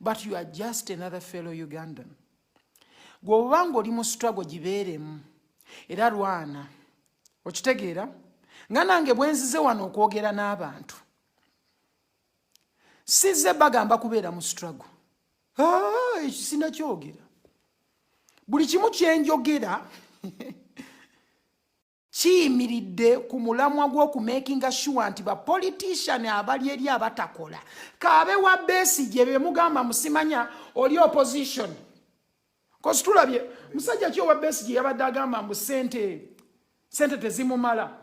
But you are just another fellow Ugandan. Gwe obanga oli mu struggle gibeeremu. Era lwana. Okitegeera? Nga nange bwe nzize wano okwogera n'abantu. Sizze bagamba kubeera mu struggle. Ekisina kyogera. Buli kimu kye njogera kiyimiridde ku mulamwa gw'okumakinga sure nti ba politician abali eri abatakola. Kaabe wa Besigye be mugamba musimanya oli opposition. Kozi tulabye musajja ki owa Besigye yabadde agamba mbu sente tezimumala.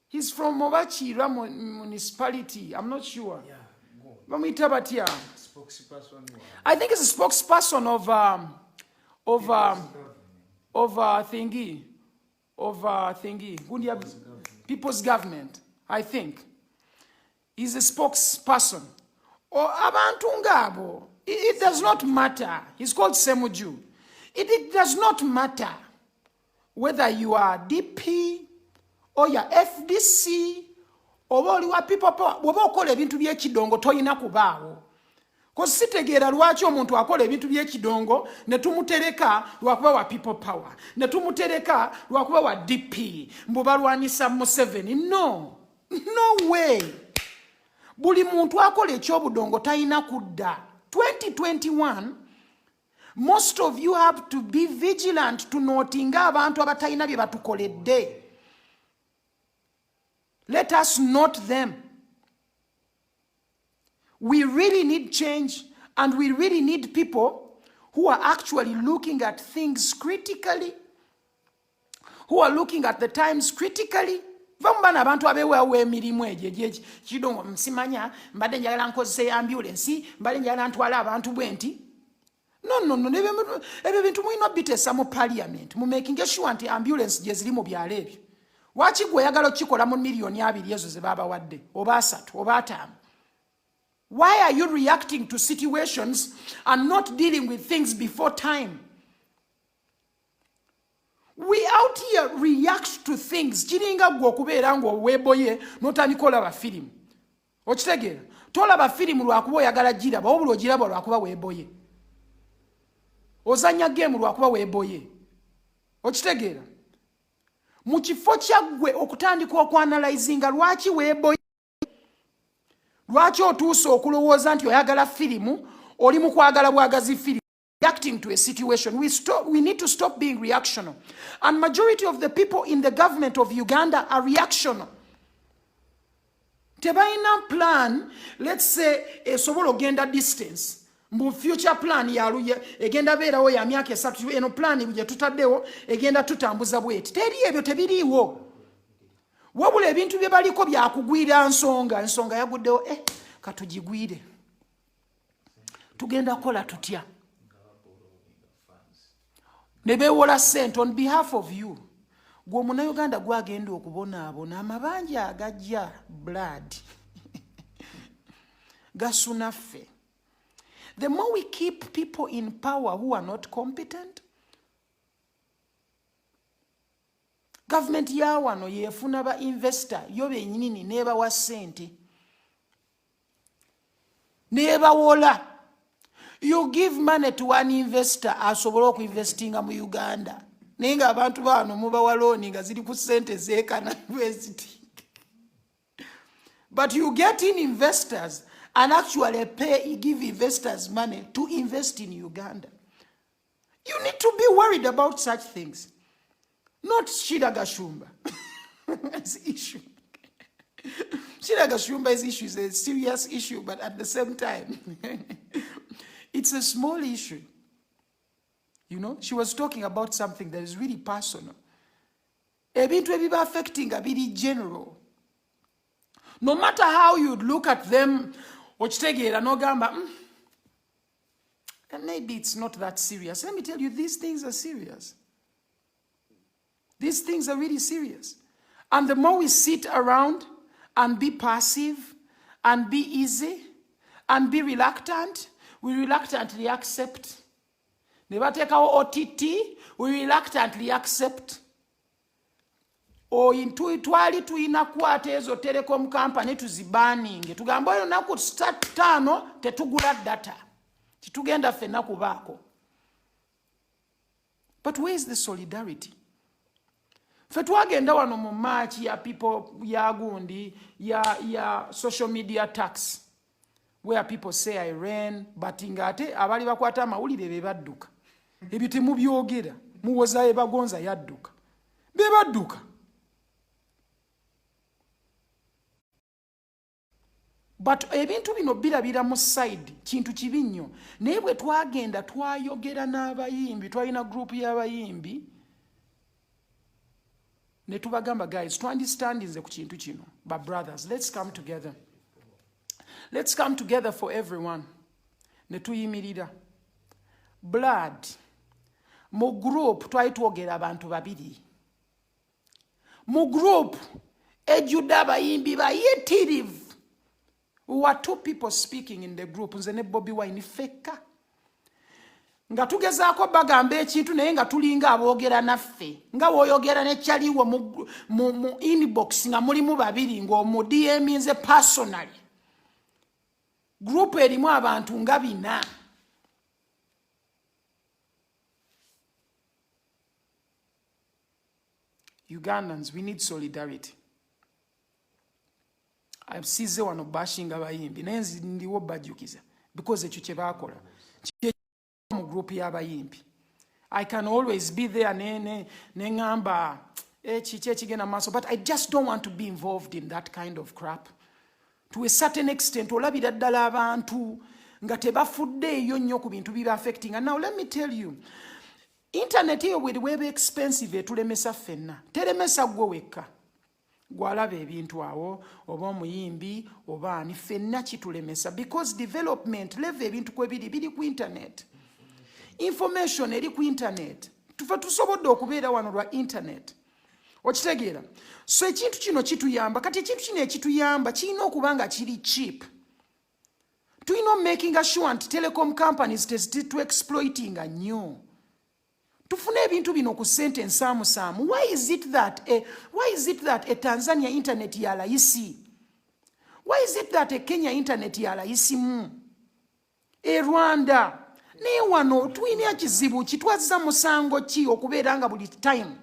He's from Obachira municipality. I'm not sure. Yeah, Bamwita batya? spokesperson. I think it's a spokesperson People's government, I think. He's a spokesperson. Or abantu ngabo. It does not matter. He's called Semuju. It does not matter whether you are DP or your FDC or oli wa Peoplepower. Bw'oba okola ebintu by'ekidongo toyina kubaawo. Ko sitegeera lwaki omuntu akola ebintu by'ekidongo ne tumutereka lwakuba wa Peoplepower, ne tumutereka lwakuba wa DP, mbu balwanisa Museveni. No way. Buli muntu akola ekyobudongo tayina kudda. 2021, most of you have to be vigilant to notinga abantu abatayina bye batukoledde. Let us note them. We really need change, and we really need people who are actually looking at things critically, who are looking at the times critically. Vambana abantu abewewe emirimu egyo kidongo msimanya mbadde njagala nkozese ambulance mbadde njagala ntwala abantu bwenti. No, ebyo bintu mulina bitesa mu parliament mu making sure nti ambulance gye ziri mu byalo ebyo. Waki gwe oyagala okikola mu million 2 ezo ze baba wadde oba 3 oba 5? Why are you reacting to situations and not dealing with things before time? We out here react to things. Kiringa gwe okubeera ng'oweboye n'otandikola ba firimu. Okitegeera? Tolaba firimu lwakuba oyagala giraba wabula ogiraba lwakuba weeboye. Ozanya game lwakuba weeboye. Okitegeera? Mu kifo kyaggwe okutandika okwanalizinga lwaki weeboye. Lwaki otuuse okulowooza nti oyagala firimu oli mu kwagala bwagazi firimu. Reacting to a situation. We need to stop being reactional. And majority of the people in the government of Uganda are reactional. Tebaina plan, let's say, esobola ogenda distance. Mbu future plan yaluye egenda beerawo ya myaka 3 eno plan buje tutaddewo egenda tutambuza bweti. Teri ebyo tebiriiwo. Wabula ebintu bye baliko byakugwira ensonga yaguddewo katugigwire. Tugenda kola tutya. Nebewola sent on behalf of you. Gwe Munnayuganda gwagenda okubonaabona amabanja agajja blood. Gasunaffe. The more we keep people in power who are not competent, government ya wano yefuna ba investor yo benyini neba wa sente. Neba wola. You give money to one investor asobola okuinvestinga mu Uganda. Nenga abantu bano muba waloni nga ziri ku sente zeekana university. But you get in investors and actually give investors money to invest in Uganda. You need to be worried about such things. Not Shida Gashumba. It's an issue. Shida Gashumba's issue is a serious issue, but at the same time, it's a small issue. You know, she was talking about something that is really personal. Ebintu ebiba affecting a very general. No matter how you look at them, ochitegeera n'ogamba, and maybe it's not that serious. Let me tell you, these things are serious. These things are really serious. And the more we sit around and be passive and be easy and be reluctant, we reluctantly accept. Never take our OTT, we reluctantly accept. Or into twali tuina kwate ezo telecom company tuzibaninge. Tugamba yo naku start tano tetugula data. Titugenda fena kubako. But where is the solidarity? Fetwagenda wano mu march ya people ya gundi ya social media tax, where people say I ran, but ingate abali bakwata amawulire be badduka. Ebyo temubyogera, muwoza ebagonza yadduka. Be badduka. But ebintu bino birabira mu side kintu kibi nnyo. Naye bwe twagenda twayogera n'abayimbi, twalina group y'abayimbi, ne tubagamba guys, to understand nze ku kintu kino. But brothers, let's come together. Let's come together for everyone. Ne tuyimirira. Blood. Mu group twali twogera abantu babiri. Mu group ejjudde abayimbi bayitirivu. We were 2 people speaking in the group. Nze ne Bobiwine fekka. Nga tugezaako bagamba ekintu naye nga tulinga aboogera naffe. Nga woyogera ne kyaliwo mu inbox nga mulimu babiri ng'omu DM nze personally. Group erimu abantu nga 4. Ugandans, we need solidarity. I'm size wano bashing abayimbi naye ndiwo bajukiza because ekyo kye bakola mu group y'abayimbi. I can always be there ne ngamba ekiche kigenda maso, but I just don't want to be involved in that kind of crap. To a certain extent olabira ddala abantu nga tebafudde eyo nnyo ku bintu biba affecting. And now let me tell you, internet hiyo webe expensive etulemesa ffenna, telemesa gwe wekka. Gwalaba ebintu awo oba omuyimbi oba ani ffenna kitulemesa, because development level ebintu kwebiri biri ku internet, information eri ku internet. Tufa tusobodde okubeera wano lwa internet. Okitegeera? So ekintu kino kituyamba. Kati ekintu kino ekituyamba kirina okuba nga kiri cheap. Tulina making sure nti telecom companies to exploiting nnyo. Tufune ebintu bino ku sente ensaamusaamu. Why is it that a Tanzania internet ya layisi? Why is it that a Kenya internet ya layisi mu? E Rwanda. Ne wano tulina kizibu kitwazza musango ki okubeera nga buli time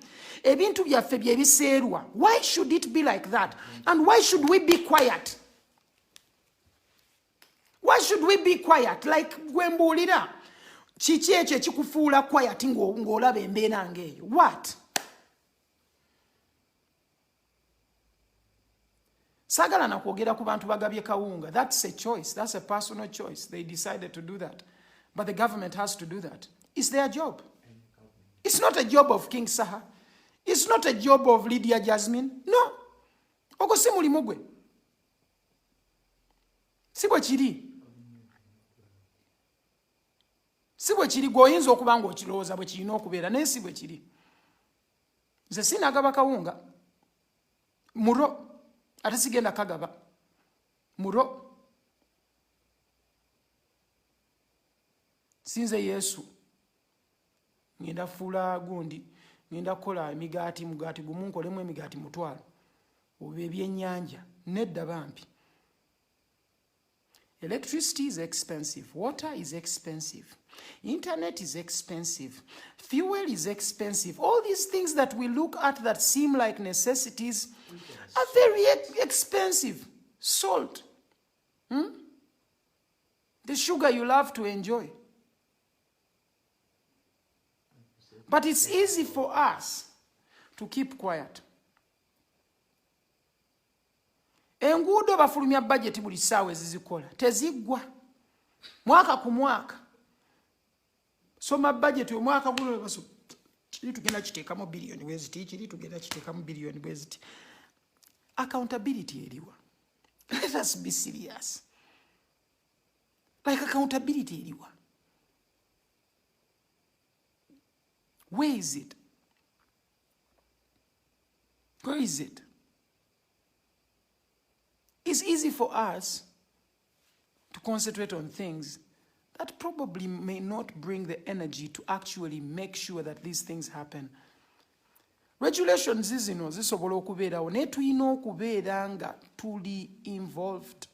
ebintu byaffe bye biseerwa. Why should it be like that? And why should we be quiet? Why should we be quiet? Like gwembuulira. Kiki ekyo ekikufuula quiet ng'olaba embeera ng'eyo? What? Sagala na kwogera ku bantu bagabye kawunga. That's a choice. That's a personal choice. They decided to do that. But the government has to do that. It's their job. It's not a job of King Saha. It's not a job of Lydia Jasmine. No. Oko si mulimu gwe. Si bwe kiri. Si bwe kiri gwoyinza okuba ng'okirowooza bwe kirina okubeera, naye si bwe kiri. Nze sinagaba kawunga. Muro. Ate sigenda kagaba. Muro. Sinze Yesu. Ngenda fuula gundi. Ngenda kukola emigaati mugaati gumu nkolemu emigaati mutwalo. Oba ebyennyanja. Nedda bampi. Electricity is expensive. Water is expensive. Internet is expensive. Fuel is expensive. All these things that we look at that seem like necessities are very expensive. Salt. The sugar you love to enjoy. But it's easy for us to keep quiet. Enguudo bafulumya budget buli ssaawa ezizikola teziggwa mwaka ku mwaka. Soma budget omwaka guno baso kiri tugenda kiteekamu billion bweziti, kiri tugenda kiteekamu billion bweziti. Accountability eriwa. Let us be serious. Like accountability eriwa. Where is it? Where is it? It's easy for us to concentrate on things that probably may not bring the energy to actually make sure that these things happen. Regulations zino zisobola okubeerawo naye tulina okubeera nga tuli involved.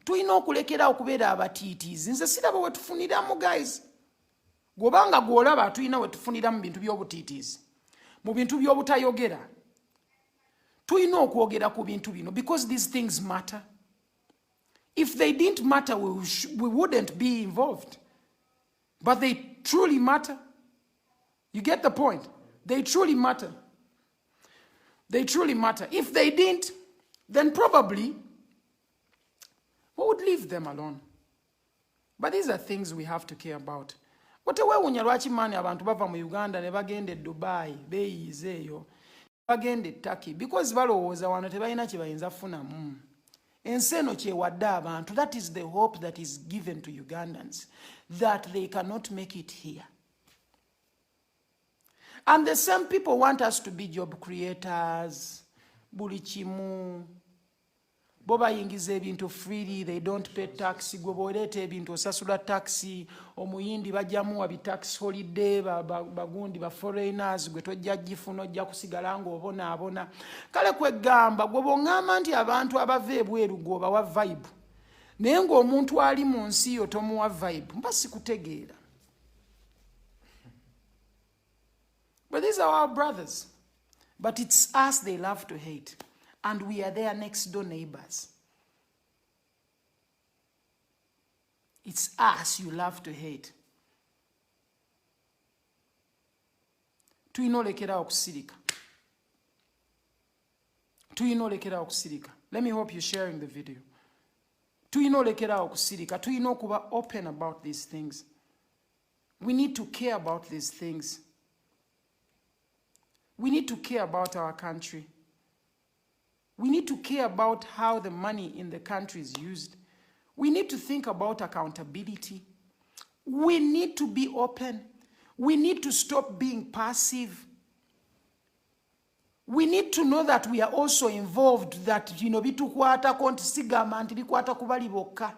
Tulina okulekeraawo okubeera abatiitiizi. Nze siraba we tufuniramu guys. Gwobanga gwolaba tulina we tufunira mu bintu by'obutiitiizi. Mu bintu by'obutayogera. Tulina okwogera ku bintu bino because these things matter. If they didn't matter, we wouldn't be involved. But they truly matter. You get the point? They truly matter. They truly matter. If they didn't, then probably we would leave them alone. But these are things we have to care about. Watewewunya lwaki mani abantu bava mu Uganda ne bagende Dubai, beeyizeeyo, bagende Turkey, because balowooza wano tebalina kye bayinza funamu. Enseno kyewadde abantu, that is the hope that is given to Ugandans, that they cannot make it here. And the same people want us to be job creators, buli kimu, bo bayingiza ebintu freely, they don't pay tax, gwe bw'oleeta ebintu osasula taxi, omuyindi bajjamuwa bi-tax holiday, bagundi ba foreigners, gwe tojja gifuna ojja kusigala ng'obonaabona. Kale kwegamba, gwe bw'oŋŋamba nti abantu abava ebweru gw'obawa vibe, naye ng'omuntu ali mu nsi yo tomuwa vibe, mba sikutegeera. But these are our brothers. But it's us they love to hate. And we are their next door neighbors. It's us you love to hate. Tuyina olekera okusirika. Tuyina olekera okusirika. Let me hope you're sharing the video. Tuyina olekera okusirika. Tuyina okuba open about these things. We need to care about these things. We need to care about our country. We need to care about how the money in the country is used. We need to think about accountability. We need to be open. We need to stop being passive. We need to know that we are also involved, that, bitukwatako nti sigamba nti bikwata ku bali bokka.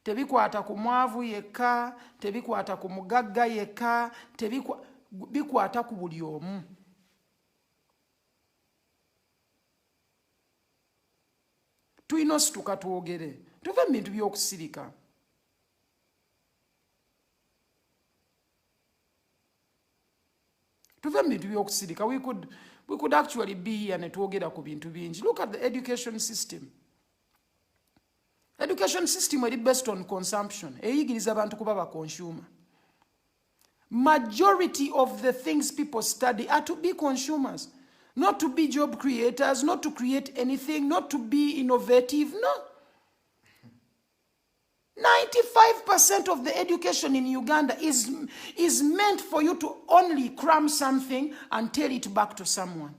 Tebikwata ku mwavu yekka, tebikwata ku mugagga yekka, bikwata ku buli omu. Tuyina osituka twogere. Tuve mu bintu by'okusirika. Tuve mu bintu by'okusirika. We could actually be here ne twogera ku bintu bingi. Look at the education system. Education system is based on consumption. Eyigiriza abantu kuba ba consumer. Majority of the things people study are to be consumers, not to be job creators, not to create anything, not to be innovative. No. 95% of the education in Uganda is meant for you to only cram something and tell it back to someone.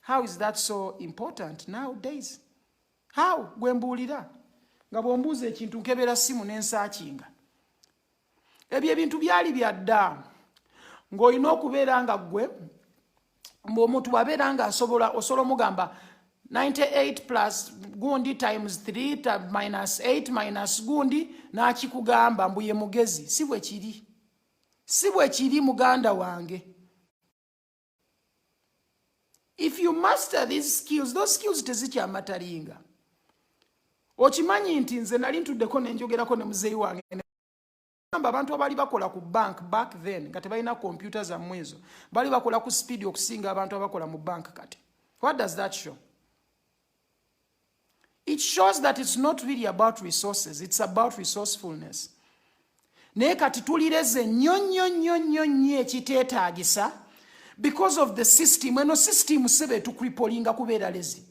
How is that so important nowadays? How? Gwembuulira. Nga bw'ombuuza ekintu nkebera simu n'ensaakinga. Ebyo ebintu byali byadda ng'olina okubeera nga ggwe ng'omuntu bw'abeera nga osobola omugamba 98 plus gundi times 3 minus 8 minus gundi n'akikugamba mbu ye mugezi. Si bwe kiri. Si bwe kiri muganda wange. If you master these skills, those skills tezikyamatalinga. Okimanyi nti nze nali ntuddeko n'enjogerako ne muzeeyi wange. Abantu abali bakola ku bank back then nga tebalina computer za mwezo bali bakola ku speed okusinga abantu abakola mu bank kati. What does that show? It shows that it's not really about resources, it's about resourcefulness. Naye kati tulireze nnyo ekiteetaagisa because of the system. Eno system sebe tukripolinga kubeera lezi.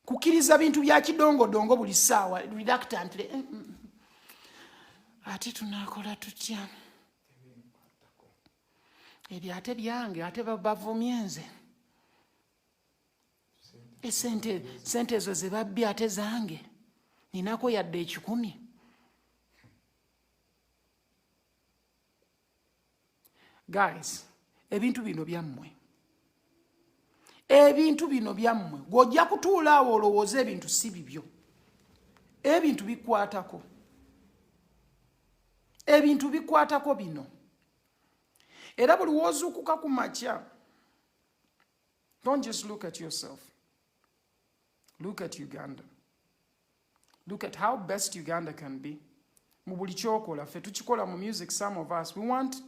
Kukiriza bintu bya kidongo buli ssaawa reluctantly. Ate tunakola tutya? Ebyo ate byange, ate bavumye nze. Sente ezo ze babbye ate zange. Ninako yadde 10. Guys, ebintu bino byammwe. Ebintu bino byammwe. Gw'ojja kutuula awo olowooza ebintu si bibyo. ebintu bikwatako. Ebintu bikwatako bino. Era buli wozuukuka ku makya, don't just look at yourself. Look at Uganda. Look at how best Uganda can be. Mu buli kyokola, ffe tukikola mu music, some of us, we want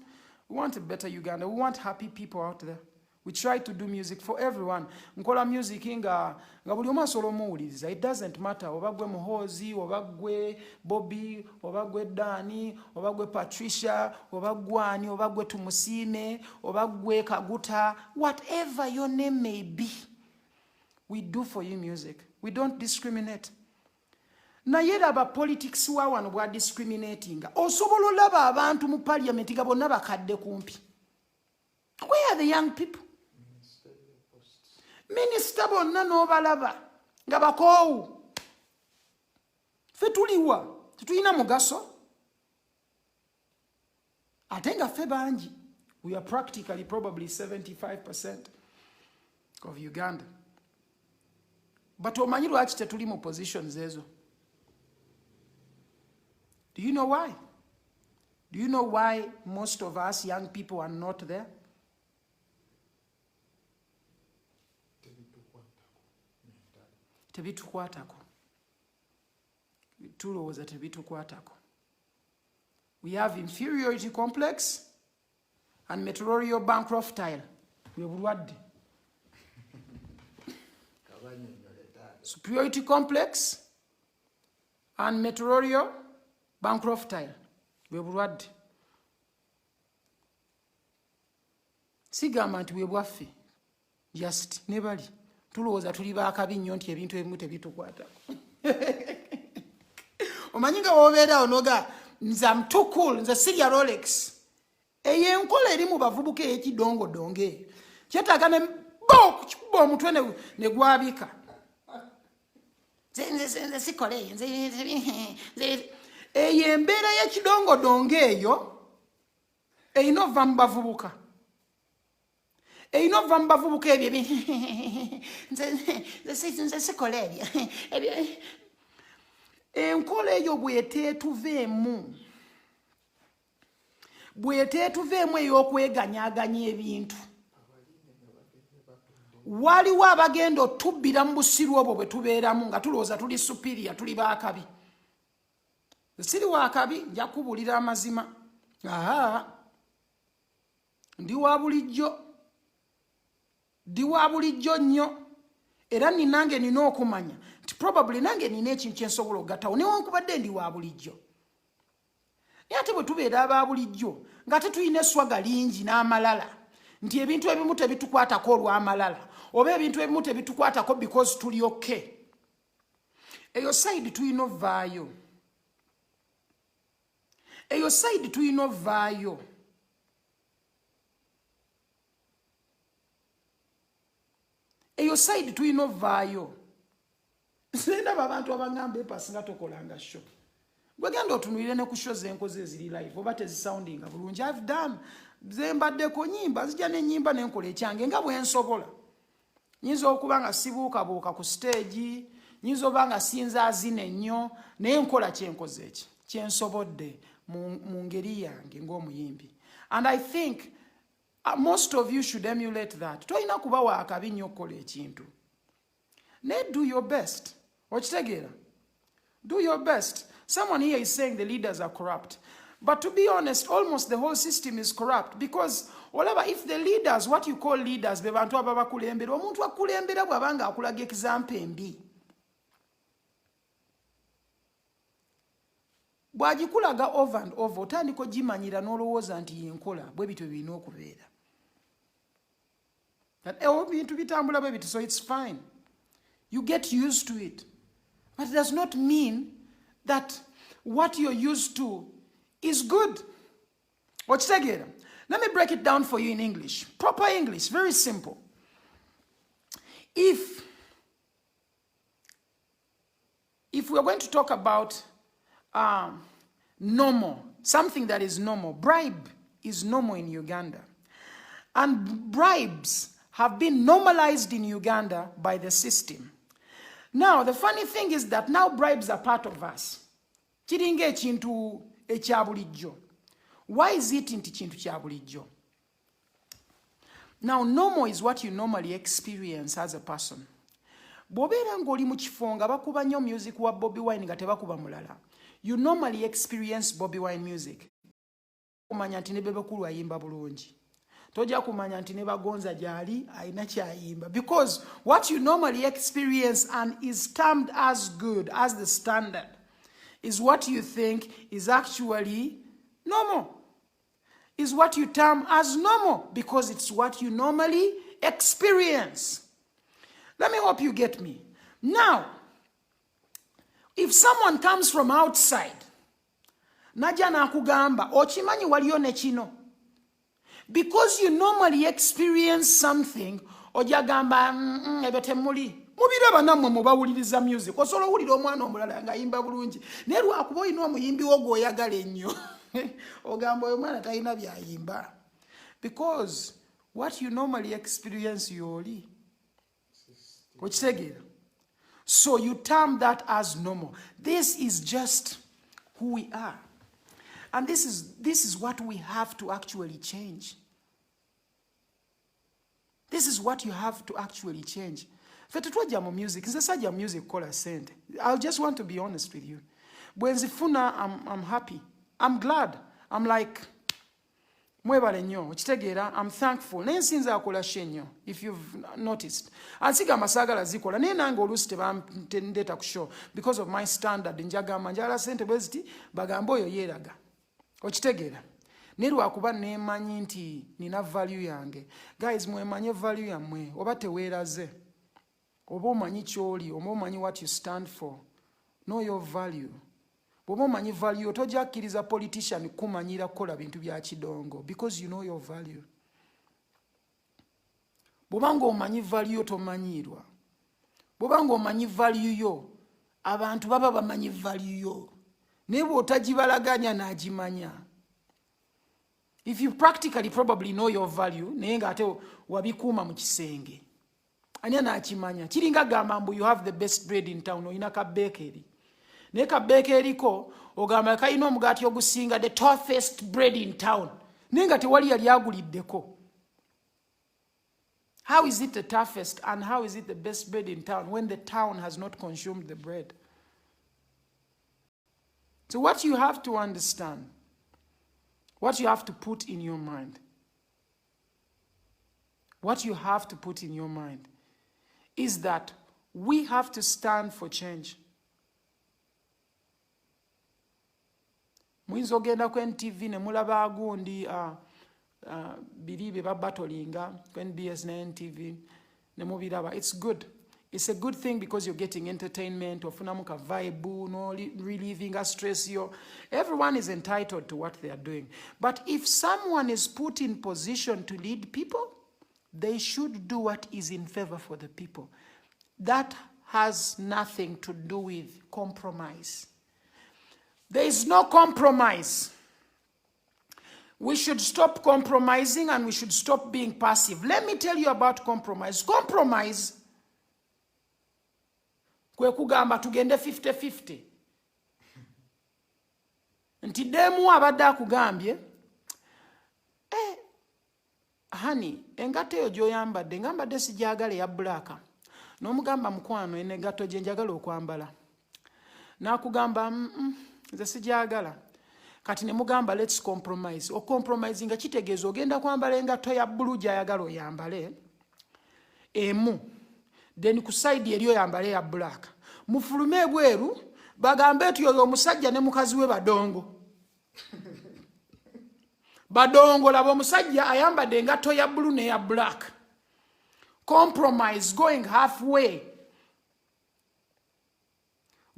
a better Uganda. We want happy people out there. We try to do music for everyone. Nkola music nga buli omu asobola omuwuliriza. It doesn't matter oba gwe Muhoozi, oba gwe Bobby, oba gwe Dani, oba gwe Patricia, oba gwani, oba gwe Tumusiime, oba gwe Kaguta, whatever your name may be. We do for you music. We don't discriminate. Naye laba politics wa wano bwa discriminating. Osobola olaba abantu mu parliament nga bonna bakadde kumpi. Where are the young people? Minister bonna n'obalaba nga bakoowu. Ffe tuliwa, tetulina mugaso. Ate nga ffe bangi. We are practically probably 75% of Uganda. But omanyi lwaki tetuli mu positions ezo? Do you know why? Do you know why most of us young people are not there? Tebitukwatako. Tulowooza tebitukwatako. We have inferiority complex and meteorial bankruptile. We bulwadde. Superiority complex and meteorial bankruptile. We bulwadde. Sigamba nti we bwaffe. Just nebali. Tulowooza tuli baakabi nnyo nti ebintu ebimu tebitukwatako. Omanyi nga wobeera onoga nze I'm too cool, nze sirya Rolex. Eyo enkola eri mu bavubuka ey'ekidongodongo eyo. Kyetaaga ne kikuba omutwe ne gwabika. Nze sikole eyo. Eyo embeera y'ekidongodongo eyo eyina ova mu bavubuka. Eyina ova mu bavubuka ebyo nze sikole ebyo. Enkola eyo bw'eteetuveemu ey'okweganyaganya ebintu. Waliwo abagenda otubbira mu busiru obwo bwe tubeeramu nga tulowooza tuli superior, tuli baakabi. Siri waakabi, nja kubuulira amazima. Ndi wa bulijjo nnyo. Era ninange nina okumanya nti probably nange nina ekintu kye nsobola okugattawo newankubadde ndi wa bulijjo. Naye ate bwe tubeera aba bulijjo nga tetulina eswaga lingi n'amalala nti ebintu ebimu tebitukwatako olw'amalala oba ebintu ebimu tebitukwatako because tuli okay. Eyo side tulina ovaayo. Eyo side tulina ovaayo. Eyo side tulina ovaayo. Ndaba abantu abangamba epasi nga tokolanga show. Gwe genda otunulire ne ku show zenkoze eziri live oba tezisoundinga bulungi. I've done zembaddeko nnyimba zijja n'ennyimba n'enkola ekyange nga bwe nsobola. Nyinza okuba nga sibuukabuuka ku stage, nyinza oba nga sinzaazina ennyo naye nkola kyenkoze eki kyensobodde mu ngeri yange ng'omuyimbi. And I think most of you should emulate that. Toyina kuba waakabi nnyo okukola ekintu. Naye do your best. Okitegeera? Do your best. Someone here is saying the leaders are corrupt. But to be honest, almost the whole system is corrupt because whatever, if the leaders, what you call leaders, be bantu ababakulembera, omuntu akulembera bw'abanga akulaga example embi. Bw'agikulaga over and over, otandika ogimanyira n'olowooza nti yenkola bwe bityo birina okubeera. That bintu bitambula bwe bityo, so it's fine. You get used to it. But it does not mean that what you're used to is good. Okitegeera? Let me break it down for you in English. Proper English, very simple. If we are going to talk about normal, something that is normal, bribe is normal in Uganda. And bribes have been normalized in Uganda by the system. Now, the funny thing is that now bribes are part of us. Kiringa ekintu ekya bulijjo. Why is it nti kintu kya bulijjo? Now, normal is what you normally experience as a person. Bw'obeera ng'oli mu kifo nga bakuba nnyo music wa Bobiwine nga tebakuba mulala. You normally experience Bobiwine music. Kumanya nti ne Bebekulu ayimba bulungi. Tojja kumanya nti ne Bagonza gyali ayina kyayimba. Because what you normally experience and is termed as good, as the standard, is what you think is actually normal. Is what you term as normal because it's what you normally experience. Let me hope you get me. Now, if someone comes from outside, naja nakugamba, ochimanyi waliyo ne kino. Because you normally experience something, ojagamba, ebyo temuli. Mubiraba nammwe mubawuliriza music. Osobola owulira omwana omulala nga ayimba bulungi. Naye lwakuba olina omuyimbi wo gw'oyagala ennyo. Ogamba oyo mwana talina byayimba. Because what you normally experience yoli. Okitegeera. So you term that as normal. This is just who we are. And this is what we have to actually change. This is what you have to actually change. Fetutwaja mu music, nze sajja music kola sente. I just want to be honest with you. Bwenzifuna, I'm happy. I'm glad. I'm like, mwebale nnyo, okitegeera, I'm thankful. Naye nsinza akola shenyo, if you've noticed. Ansiga amasagala zikola, naye nange oluusi tebandeta ku show because of my standard. Njagamba njala sente bweziti, bagamba oyo yeeraga. Okitegeera. Naye lwakuba neemanyi nti nina value yange. Guys, mwemanye value yammwe, oba teweeraze. Oba omanyi kyoli, oba omanyi what you stand for. Know your value. Bw'oba omanyi value, tojja kkiriza politician kumanyira kukola bintu bya kidongo because you know your value. Bw'oba ng'omanyi value tomanyirwa. Bw'oba ng'omanyi value yo, abantu baba bamanyi value yo. Naye bw'otagibalaganya n'agimanya. If you practically probably know your value, naye ng'ate wabikuuma mu kisenge. Ani anaakimanya. Kiringa gamba mbu you have the best bread in town, oyina ka bakery. Neka bakery ko ogamba kayina omugaati ogusinga the toughest bread in town. Nenga tewali yali aguliddeko. How is it the toughest and how is it the best bread in town when the town has not consumed the bread? So what you have to understand, what you have to put in your mind, what you have to put in your mind is that we have to stand for change. Muyinza ogenda ku NTV ne mulaba agundi biribe babatolinga ku NBS na NTV ne mubiraba. It's good. It's a good thing because you're getting entertainment, ofunamu ka vibe, no relieving a stress. Everyone is entitled to what they are doing. But if someone is put in position to lead people, they should do what is in favor for the people. That has nothing to do with compromise. There is no compromise. We should stop compromising and we should stop being passive. Let me tell you about compromise. Compromise, kwe kugamba tugende 50-50. Nti demu abadde akugambye, honey, engato eyo gy'oyambadde, ngambadde sijagala ya black. N'omugamba mukwano ene engato gye njagala okwambala. N'akugamba, nze sijagala. Kati ne mugamba let's compromise. O compromise nga kitegeeza ogenda kwambala engato ya blue gy'ayagala oyambale. Emu. Then ku side eri oyambale ya black. Mufulume ebweru bagambe eti oyo omusajja ne mukazi we badongo. Badongo labo omusajja ayambadde engato ya blue ne ya black. Compromise, going halfway.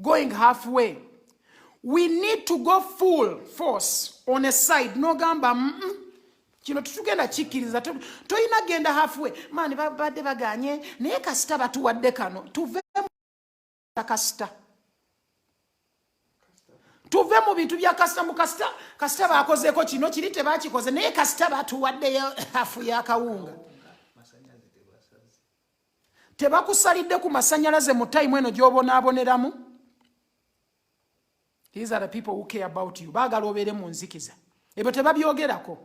Going halfway. We need to go full force on a side. No gamba, kino tutugenda chikiriza. Toyina genda halfway. Mani babadde baganye. Naye kasita batuwadde kano. Tuve mu kasita. Tuve mu bintu bya kasita mu kasita. Kasita bakozeeko kino kiri tebakikoze. Naye kasita batuwadde hafu ya kawunga. tebakusalidde ku masanyalaze mu time eno gy'obonaaboneramu. These are the people who care about you. Baagala obeere mu nzikiza. Ebyo tebabyogerako.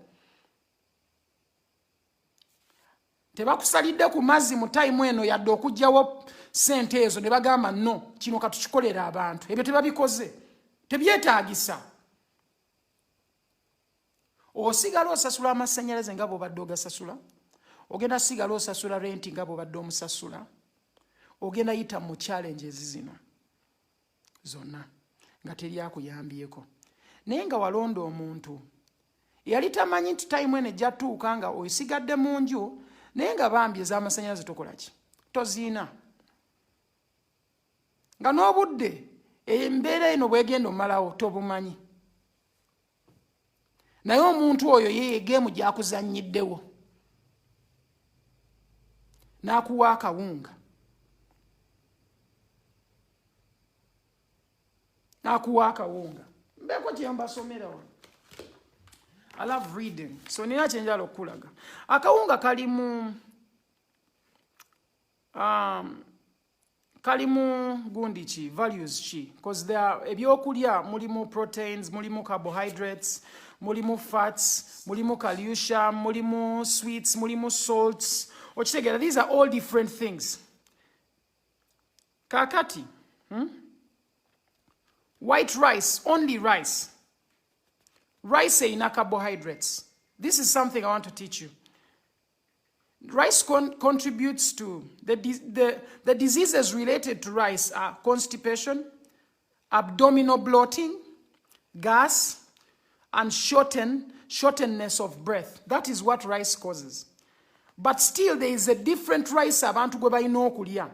Tebakusalidde ku mazzi mu time eno yadde okugyawo sente ezo ne bagamba no, kino katukikolera abantu. Ebyo tebabikoze. Tebyetaagisa. Osigala osasula amasanyalaze nga bw'obadde ogasasula. Ogenda sigala osasula renti nga bw'obadde omusasula. Ogenda yita mu challenges zino zonna nga teri akuyambyeko. Naye nga walonda omuntu yali tamanyi nti time eno ejja tuuka nga oyisigadde mu nju naye nga bambi ez'amasanyalaze tokola ki? Toziina. Nga n'obudde embeera eno bwegenda omalawo tobumanyi. Naye omuntu oyo ye geemu gyakuzanyiddewo. N'akuwa akawunga. N'akuwa akawunga. Mbeko kye mbasomera wano. I love reading. So nina kye njala okulaga. Akawunga kalimu gundi ki, values ki. Because there are ebyokulya mulimu proteins, mulimu carbohydrates, mulimu fats, mulimu calcium, mulimu sweets, mulimu salts. Okitegera, these are all different things. Kakati, white rice, only rice. Rice ina carbohydrates. This is something I want to teach you. Rice contributes to the diseases related to rice are constipation, abdominal bloating, gas, and shortenness of breath. That is what rice causes. But still there is a different rice abantu gwe balina okulya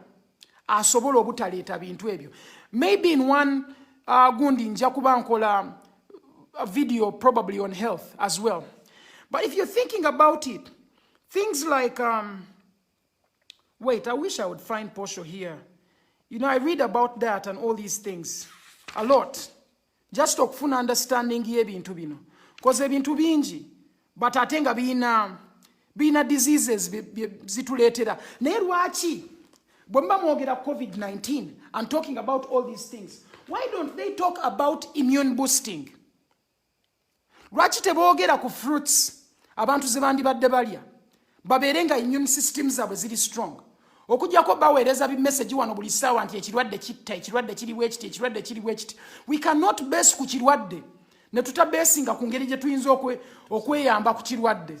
asobola obutaleeta bintu ebyo. Maybe in one gundi nja kuba nkola a video probably on health as well. But if you're thinking about it, things like wait, I wish I would find Posho here. You know, I read about that and all these things a lot. Just okufuna understanding y'ebintu bino. Because ebintu bingi but ate nga bina diseases zituleetera. Naye lwaki bwe mba mwogera COVID-19 and talking about all these things, why don't they talk about immune boosting? Lwaki teboogera ku fruits abantu ze bandibadde balya babeere nga immune system zaabwe ziri strong? Okujjako baweereza bimessage wano buli ssaawa nti ekirwadde kitta, ekirwadde kiriwo ekiti, ekirwadde kiriwo ekiti. We cannot base ku kirwadde ne tutabeesinga ku ngeri gye tuyinza okweyamba ku kirwadde.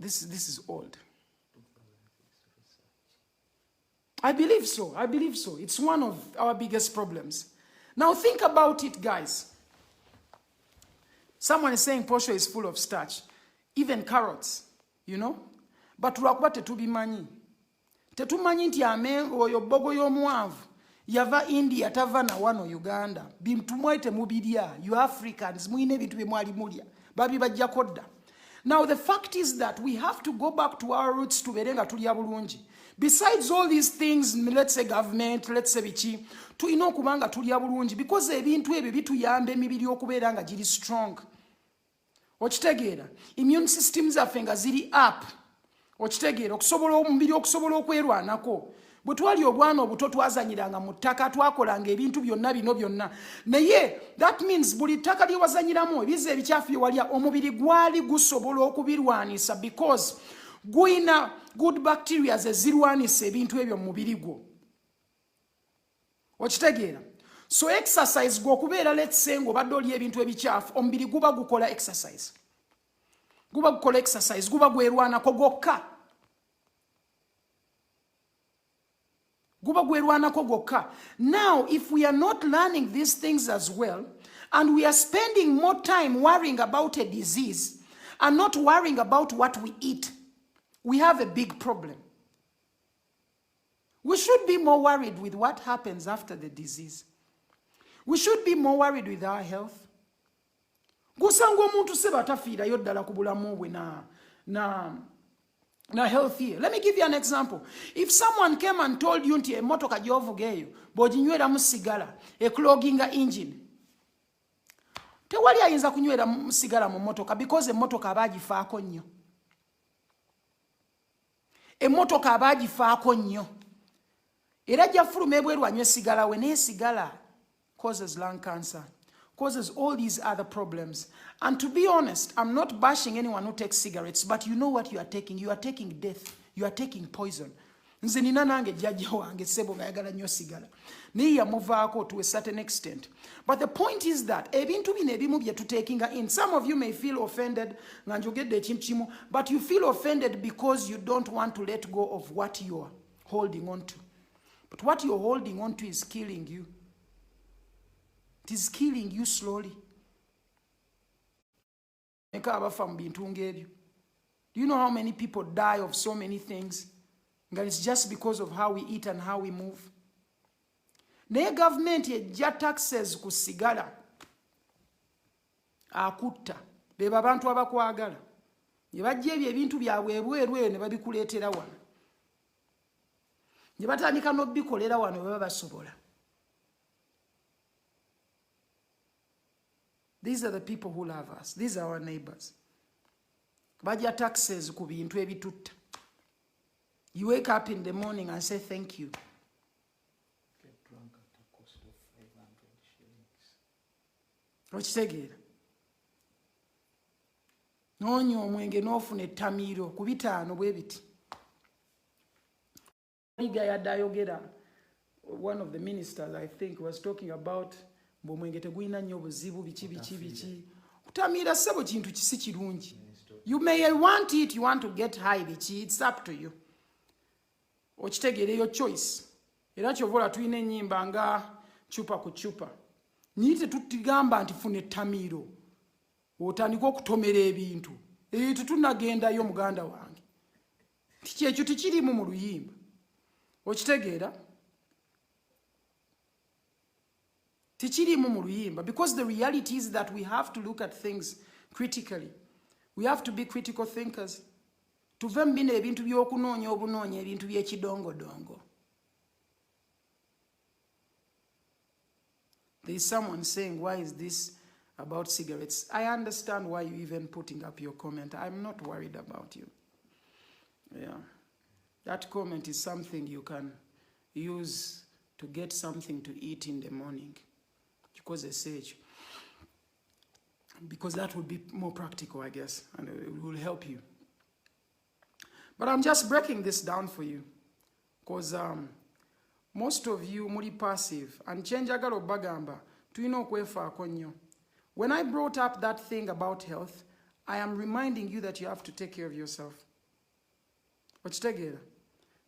This is old. I believe so. I believe so. It's one of our biggest problems. Now think about it, guys. Someone is saying Posho is full of starch. Even carrots, you know? But lwakuba tetubimanyi. Tetumanyi nti amengo oyo bogo y'omuwanvu yava India tava na wano Uganda. Bintu mwaite mubirya. You Africans muyina ebintu bye mwali mulya. Babi bajja kodda. Now the fact is that we have to go back to our roots to berenga tulya bulungi. Besides all these things, let's say government, let's say bichi, tulina okubanga tulya bulungi because ebintu ebyo bituyamba emibiri okubeera nga giri strong. Okitegeera, immune systems zaffe nga ziri up. Okitegeera, okusobola omubiri okusobola okwerwanako. Bwe twali obwana obuto twazanyiranga mu ttaka twakolanga ebintu byonna bino byonna. Naye that means buli ttaka lye wazanyiramu ebiza ebikyafu bye walya omubiri gwali gusobola okubirwanisa because guyina good bacteria ezirwanisa ebintu ebyo mu mubiri gwo. Okitegeera. So exercise gw'okubeera let's say ng'obadde olya ebintu ebikyafu omubiri guba gukola exercise. Guba gukola exercise, guba gwerwanako gwokka. Guba gwerwanako gwokka. Now, if we are not learning these things as well, and we are spending more time worrying about a disease and not worrying about what we eat, we have a big problem. We should be more worried with what happens after the disease. We should be more worried with our health. Gusanga omuntu seba tafiirayo ddala ku bulamu bwe na healthy. Let me give you an example. If someone came and told you nti emotoka gy'ovuga eyo bw'oginyweramu sigala ecloginga engine, tewali ayinza kunywera sigala mu motoka because emotoka abaagifaako nnyo. Emmotoka abaagifaako nnyo. Era gyafuluma ebweru anywe sigala we naye sigala causes lung cancer, causes all these other problems. And to be honest, I'm not bashing anyone who takes cigarettes, but you know what you are taking. You are taking death. You are taking poison. Nze nina nange jjajja wange ssebo ng'ayagala nnyo sigala. Naye yamuvaako to a certain extent. But the point is that ebintu bino ebimu bye tutekinga in. Some of you may feel offended nga njogedde ekintu kimu, but you feel offended because you don't want to let go of what you are holding on to. But what you're holding on to is killing you. It is killing you slowly. Do you know how many people die of so many things? And it's just because of how we eat and how we move. The government yejja taxes ku sigala akutta beba abantu abakwagala ne bajja ebyo ebintu byabwe ebweru ne babikuleetera wano ne batandika n'obikolera wano baba basobola. These are the people who love us. These are our neighbors. Bajja taxes ku bintu ebitutta. You wake up in the morning and say thank you. Get drunk at a cost of 500 shillings. Okitegeera. N'onywa omwenge n'ofuna ettamiiro ku bitaano bwe biti. Liga yadayogera, one of the ministers I think was talking about omwenge tegulina nnyo buzibu biki. Kutamiira ssebo kintu kisi kirungi. You may want it, you want to get high biki, it's up to you. Okitegeera your choice. Era kyovola tulina ennyimba nga chupa ku chupa. Niye tetutigamba nti funa ettamiiro. Otandika okutomera ebintu. Ebintu tunagendayo muganda wange. Kyekyo tekirimu mu luyimba. Okitegeera? Tekirimu mu luyimba. Because the reality is that we have to look at things critically. We have to be critical thinkers. Tuve mu bino ebintu by'okunoonya obunoonya ebintu by'ekidongodongo. There is someone saying, why is this about cigarettes? I understand why you're even putting up your comment. I'm not worried about you. Yeah. That comment is something you can use to get something to eat in the morning. Because they say, because that would be more practical, I guess, and it will help you. But I'm just breaking this down for you, because most of you muri passive and change agalo bagamba tuino kwefaako nnyo. When I brought up that thing about health, I am reminding you that you have to take care of yourself. Okitegeera?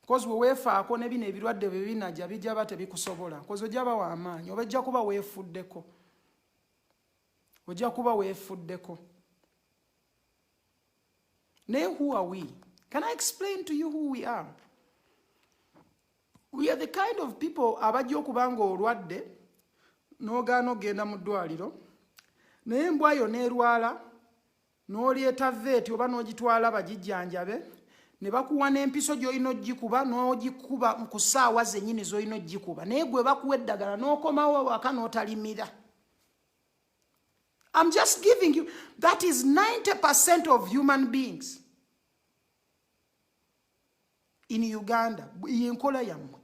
Because wewefaako ne bino ebirwadde bye binajja bijja bate bikusobola. Because ojja ba w'amaanyi, oba ojja kuba weefuddeko. Ojja kuba weefuddeko. Naye who are we? Can I explain to you who we are? We are the kind of people abajja okuba nga olwadde n'ogaana ogenda mu ddwaliro naye embwa yo n'erwala n'oleeta veeti oba n'ogitwala bagijjanjabe ne bakuwa n'empiso gy'olina ogikuba n'ogikuba ku ssaawa zennyini z'olina ogikuba naye gwe bakuwa eddagala n'okomawo waka n'otalimira. I'm just giving you, that is 90% of human beings in Uganda. Yenkola yammwe.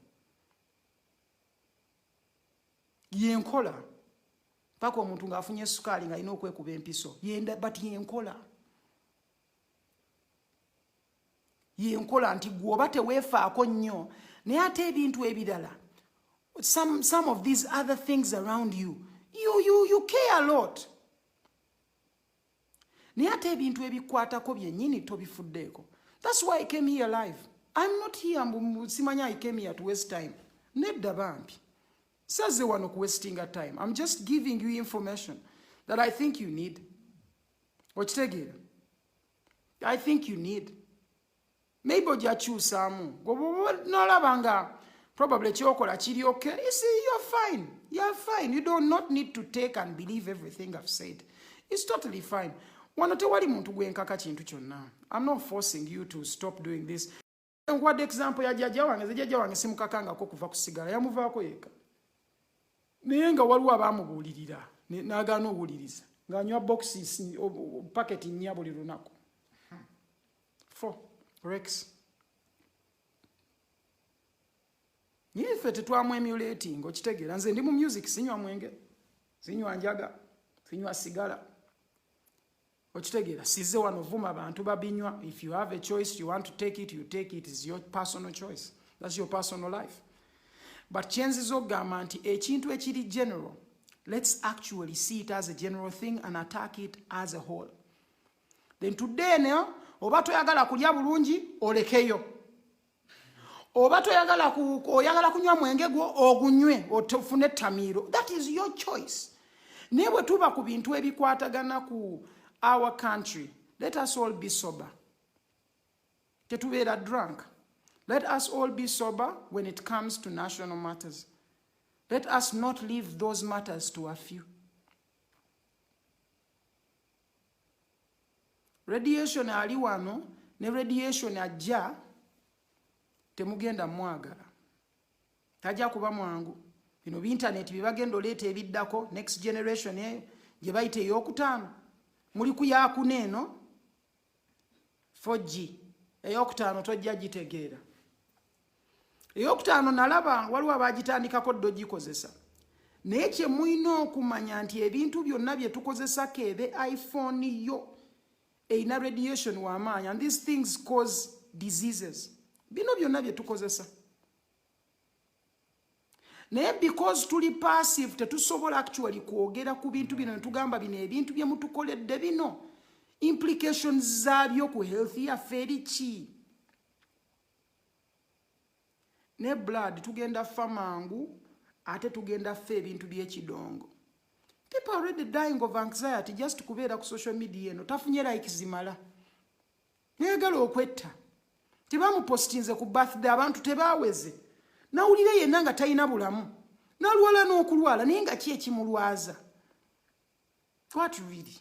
Yenkola. Paka omuntu ng'afunye sukali ng'alina okwekuba empiso. But yenkola. Yenkola nti gwoba teweefaako nnyo. Naye ate ebintu ebirala. Some of these other things around you. You care a lot. Naye ate ebintu ebikwatako byennyini tobifuddeeko. That's why I came here live. I'm not here simanya I came here to waste time. Nedda bambi. Saze wano ku wasting a time. I'm just giving you information that I think you need. Okitegeera? I think you need. Maybe ojakyusaamu. Nolabanga probably kyokola kiri okay. You see, you're fine. You're fine. You do not need to take and believe everything I've said. It's totally fine. Wano tewali muntu gwenkaka kintu kyonna. I'm not forcing you to stop doing this. What example ya jjajja wange simukakangako kuva ku sigala yamuvaako yeka. Naye nga waliwo abaamubuulirira n'agaana obuuliriza ng'anywa boxes packet nnya buli lunaku. 4 Rex. Nyife tetwamu emulating okitegeera nze ndi mu music sinywa mwenge sinywa njaga sinywa sigala okitegeera sizze wano vuma abantu babinywa. If you have a choice you want to take it, you take it. It's your personal choice. That's your personal life. But chances ogamba nti ekintu ekiri general, let's actually see it as a general thing and attack it as a whole. Then today now oba toyagala kulya bulungi olekeyo, oba toyagala oyagala kunywa mwenge gwo ogunywe otofune tamiiro. That is your choice. Newe tuba ku bintu ebikwatagana ku our country, let us all be sober. Tetubeera drunk. Let us all be sober when it comes to national matters. Let us not leave those matters to a few. Radiation ali wano ne radiation ajja temugenda mwagala. Tajja kuba mwangu. Bino internet bibagenda oleeta ebiddako next generation gye bayita ey'okutaano. Muli ku yakuna eno 4G. Ey'okutaano tojja gitegeera. Ey'okutaano nalaba waliwo abagitandikako ddo gikozesa. Naye kye mulina okumanya nti ebintu byonna bye tukozesako ebe iPhone yo eyina radiation w'amaanyi, and these things cause diseases. Bino byonna bye tukozesa. Naye because tuli passive tetusobola actually kwogera ku bintu bino netugamba bino ebintu bye mutukoledde bino implications zaabyo ku health yaffe eri ki? Ne blood tugenda fa mangu ate tugenda fa ebintu by'ekidongo. People are already dying of anxiety just kubeera ku social media eno tafunye like zimala. Negala okwetta. Tebamupostinze ku birthday abantu tebaaweze. Nawulira yenna nga talina bulamu. Nalwala n'okulwala naye nga ki ekimulwaza? What really?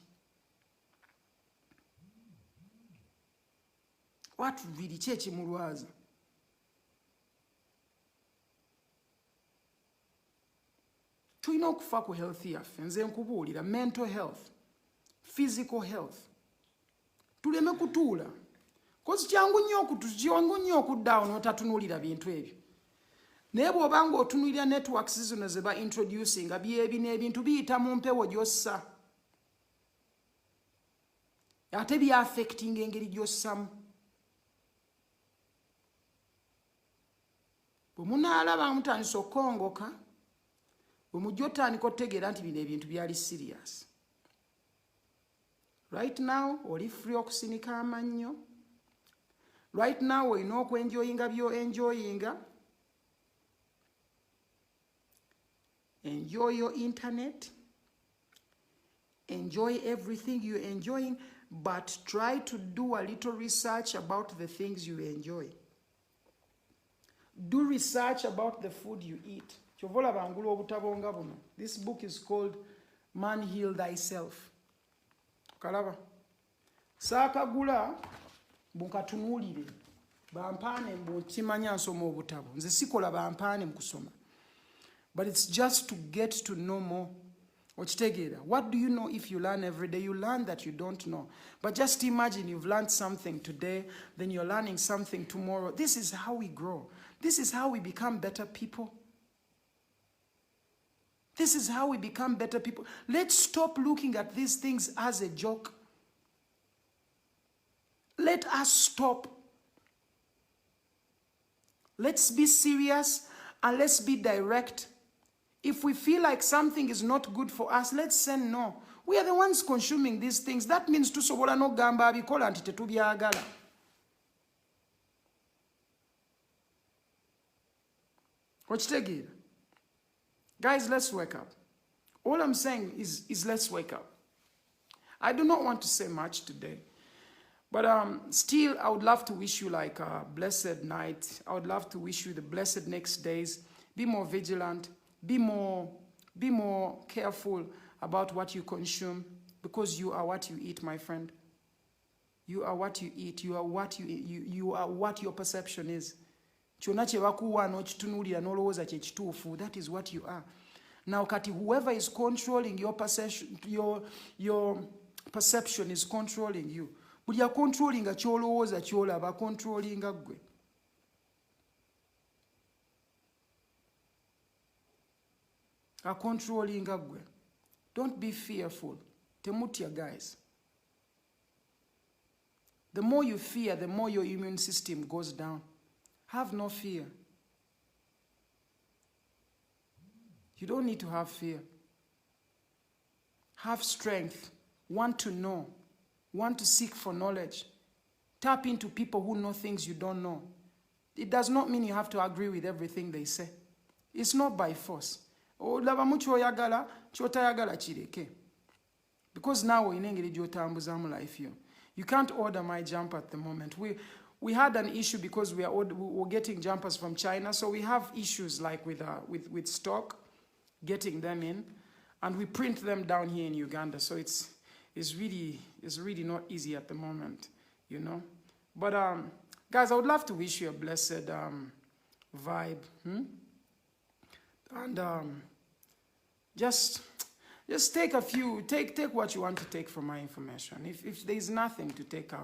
What really ki ekimulwaza? Tulina okufa ku health yaffe. Nze nkubuulira mental health, physical health. Tuleme kutuula. Kozi kyangu nnyo okuddawo n'otatunuulira bintu ebyo. Naye bw'oba ng'otunuulira networks zino ze ba introducing nga byebi n'ebintu biyita mu mpewo gy'ossa. Ate bya-affecting engeri gy'ossamu. Bwe munaalaba mutandise okukongoka, bwe mujja otandika otegeera nti bino ebintu byali serious. Right now, oli free okusinika amannyo. Right now, olina okwenjoyinga byo-enjoyinga. Enjoy your internet. Enjoy everything you're enjoying, but try to do a little research about the things you enjoy. Do research about the food you eat. Chovola bangulu obutabonga buno. This book is called Man Heal Thyself. Kalaba. Saakagula bunkatunuulire. Bampaane mbukimanya nsoma obutabo. Nze sikola bampaane mukusoma. But it's just to get to know more. Okitegeera. What do you know if you learn every day? You learn that you don't know. But just imagine you've learned something today, then you're learning something tomorrow. This is how we grow. This is how we become better people. This is how we become better people. Let's stop looking at these things as a joke. Let us stop. Let's be serious and let's be direct. If we feel like something is not good for us, let's say no. We are the ones consuming these things. That means tusobola no gamba abikola nti tetubyagala. Okitegeera. Guys, let's wake up. All I'm saying is let's wake up. I do not want to say much today. But still, I would love to wish you like a blessed night. I would love to wish you the blessed next days. Be more vigilant. Be more careful about what you consume, because you are what you eat, my friend. You are what you eat. You are what you are what your perception is. Kyonna kye bakuwa n'okitunuulira n'olowooza kye kituufu, that is what you are. Now, kati whoever is controlling your perception, your perception is controlling you. Buli akontrolinga ky'olowooza ky'olaba akontrolinga ggwe. akontrolinga gwe. Don't be fearful. Temutya, guys. The more you fear, the more your immune system goes down. Have no fear. You don't need to have fear. Have strength. Want to know. Want to seek for knowledge. Tap into people who know things you don't know. It does not mean you have to agree with everything they say. It's not by force. Olabamu kyoyagala, kyotayagala kireke. Because now in Engeri gyotambuzamu life yo. You can't order my jumper at the moment. We had an issue because we were getting jumpers from China, so we have issues like with stock, getting them in, and we print them down here in Uganda. So it's really not easy at the moment, you know. But guys, I would love to wish you a blessed vibe, and just take what you want to take from my information. If there's nothing to take out,